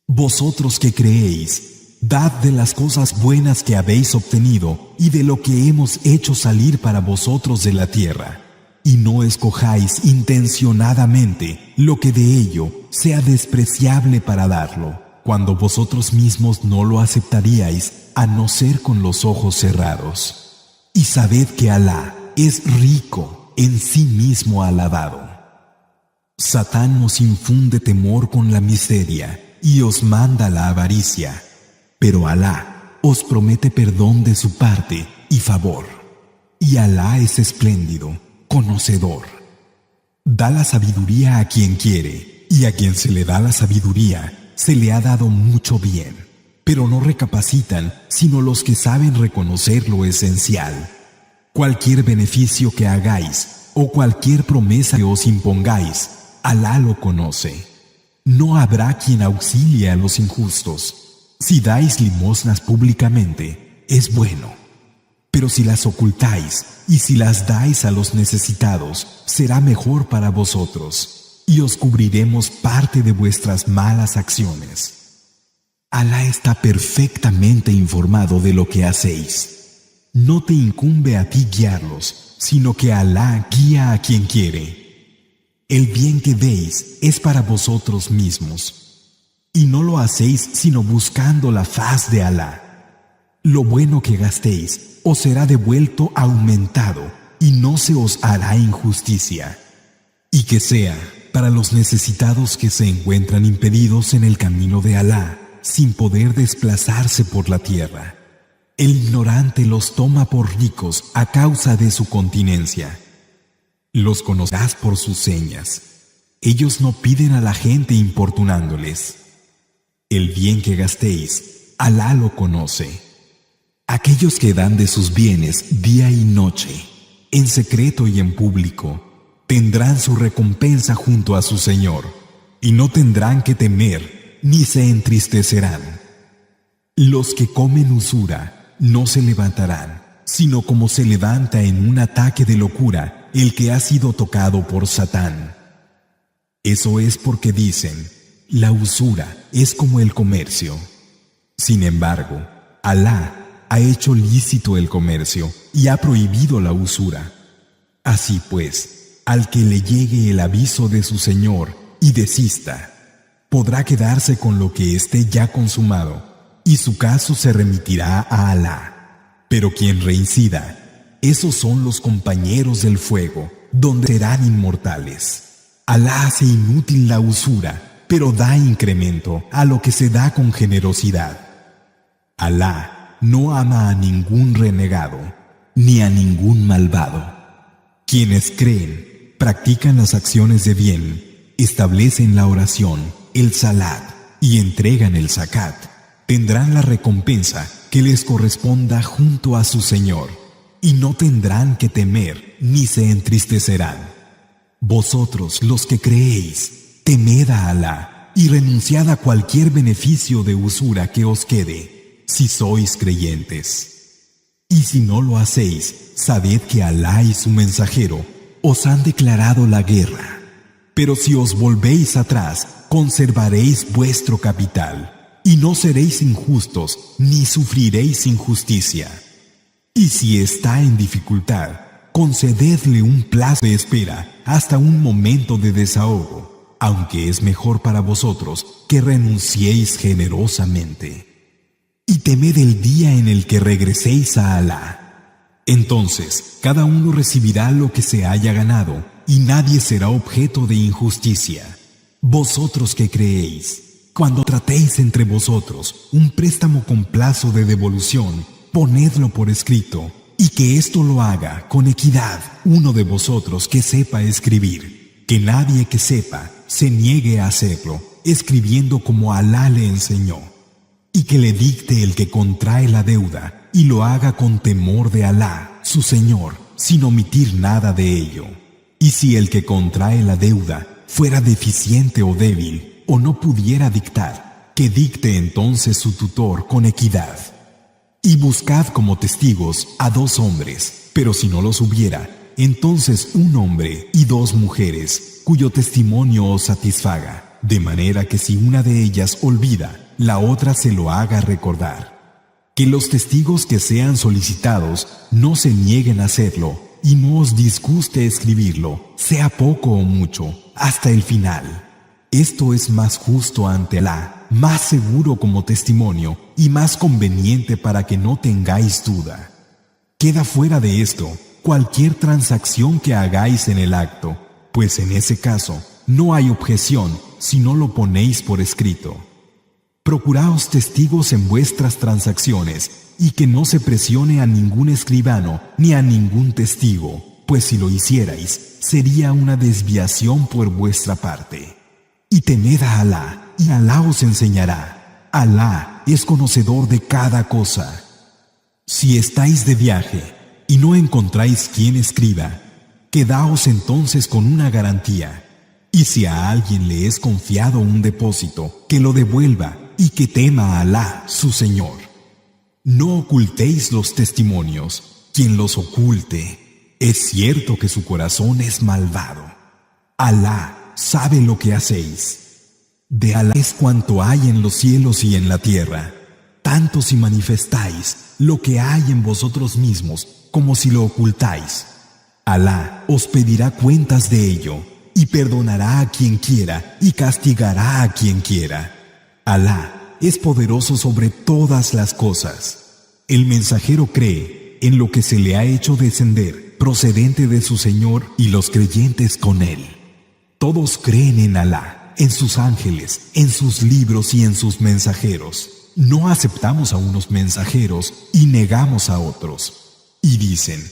Vosotros que creéis, dad de las cosas buenas que habéis obtenido y de lo que hemos hecho salir para vosotros de la tierra, y no escojáis intencionadamente lo que de ello sea despreciable para darlo, cuando vosotros mismos no lo aceptaríais a no ser con los ojos cerrados. Y sabed que Alá es rico, en sí mismo alabado. Satán nos infunde temor con la miseria y os manda la avaricia, pero Alá os promete perdón de su parte y favor. Y Alá es espléndido, conocedor. Da la sabiduría a quien quiere, y a quien se le da la sabiduría, se le ha dado mucho bien. Pero no recapacitan, sino los que saben reconocer lo esencial. Cualquier beneficio que hagáis, o cualquier promesa que os impongáis, Alá lo conoce. No habrá quien auxilie a los injustos. Si dais limosnas públicamente, es bueno. Pero si las ocultáis y si las dais a los necesitados, será mejor para vosotros, y os cubriremos parte de vuestras malas acciones. Alá está perfectamente informado de lo que hacéis. No te incumbe a ti guiarlos, sino que Alá guía a quien quiere. El bien que veis es para vosotros mismos, y no lo hacéis sino buscando la faz de Alá. Lo bueno que gastéis os será devuelto aumentado, y no se os hará injusticia. Y que sea para los necesitados que se encuentran impedidos en el camino de Alá, sin poder desplazarse por la tierra. El ignorante los toma por ricos a causa de su continencia. Los conocerás por sus señas. Ellos no piden a la gente importunándoles. El bien que gastéis, Alá lo conoce. Aquellos que dan de sus bienes día y noche, en secreto y en público, tendrán su recompensa junto a su Señor, y no tendrán que temer ni se entristecerán. Los que comen usura no se levantarán, sino como se levanta en un ataque de locura el que ha sido tocado por Satán. Eso es porque dicen, la usura es como el comercio. Sin embargo, Alá ha hecho lícito el comercio y ha prohibido la usura. Así pues, al que le llegue el aviso de su Señor y desista, podrá quedarse con lo que esté ya consumado, y su caso se remitirá a Alá. Pero quien reincida, esos son los compañeros del fuego, donde serán inmortales. Alá hace inútil la usura, pero da incremento a lo que se da con generosidad. Alá no ama a ningún renegado, ni a ningún malvado. Quienes creen, practican las acciones de bien, establecen la oración, el salat y entregan el zakat, tendrán la recompensa que les corresponda junto a su Señor, y no tendrán que temer ni se entristecerán. Vosotros, los que creéis, temed a Alá y renunciad a cualquier beneficio de usura que os quede, si sois creyentes. Y si no lo hacéis, sabed que Alá y su mensajero os han declarado la guerra. Pero si os volvéis atrás, conservaréis vuestro capital, y no seréis injustos ni sufriréis injusticia. Y si está en dificultad, concededle un plazo de espera hasta un momento de desahogo, aunque es mejor para vosotros que renunciéis generosamente. Y temed el día en el que regreséis a Alá. Entonces, cada uno recibirá lo que se haya ganado, y nadie será objeto de injusticia. Vosotros que creéis, cuando tratéis entre vosotros un préstamo con plazo de devolución, ponedlo por escrito, y que esto lo haga con equidad uno de vosotros que sepa escribir. Que nadie que sepa se niegue a hacerlo, escribiendo como Alá le enseñó. Y que le dicte el que contrae la deuda, y lo haga con temor de Alá, su Señor, sin omitir nada de ello. Y si el que contrae la deuda fuera deficiente o débil, o no pudiera dictar, que dicte entonces su tutor con equidad. Y buscad como testigos a 2 hombres, pero si no los hubiera, entonces 1 hombre y 2 mujeres, cuyo testimonio os satisfaga, de manera que si una de ellas olvida, la otra se lo haga recordar. Que los testigos que sean solicitados no se nieguen a hacerlo, y no os disguste escribirlo, sea poco o mucho, hasta el final. Esto es más justo ante Alá, más seguro como testimonio y más conveniente para que no tengáis duda. Queda fuera de esto cualquier transacción que hagáis en el acto, pues en ese caso no hay objeción si no lo ponéis por escrito. Procuraos testigos en vuestras transacciones y que no se presione a ningún escribano ni a ningún testigo, pues si lo hicierais, sería una desviación por vuestra parte. Y temed a Alá, y Alá os enseñará. Alá es conocedor de cada cosa. Si estáis de viaje y no encontráis quien escriba, quedaos entonces con una garantía. Y si a alguien le es confiado un depósito, que lo devuelva y que tema a Alá, su Señor. No ocultéis los testimonios. Quien los oculte, es cierto que su corazón es malvado. Alá sabe lo que hacéis. De Alá es cuanto hay en los cielos y en la tierra, tanto si manifestáis lo que hay en vosotros mismos como si lo ocultáis. Alá os pedirá cuentas de ello y perdonará a quien quiera y castigará a quien quiera. Alá es poderoso sobre todas las cosas. El mensajero cree en lo que se le ha hecho descender procedente de su Señor y los creyentes con él. Todos creen en Alá, en sus ángeles, en sus libros y en sus mensajeros. No aceptamos a unos mensajeros y negamos a otros. Y dicen,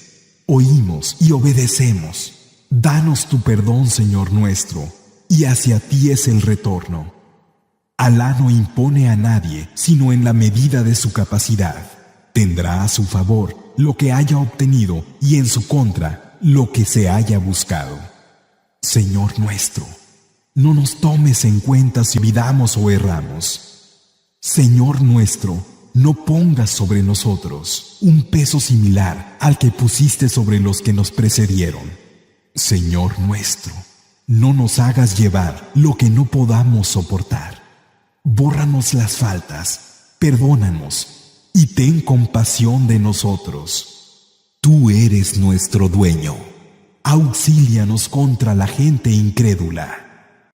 oímos y obedecemos. Danos tu perdón, Señor nuestro, y hacia ti es el retorno. Alá no impone a nadie, sino en la medida de su capacidad. Tendrá a su favor lo que haya obtenido y en su contra lo que se haya buscado. Señor nuestro, no nos tomes en cuenta si olvidamos o erramos. Señor nuestro, no pongas sobre nosotros un peso similar al que pusiste sobre los que nos precedieron. Señor nuestro, no nos hagas llevar lo que no podamos soportar. Bórranos las faltas, perdónanos y ten compasión de nosotros. Tú eres nuestro dueño. Auxílianos contra la gente incrédula.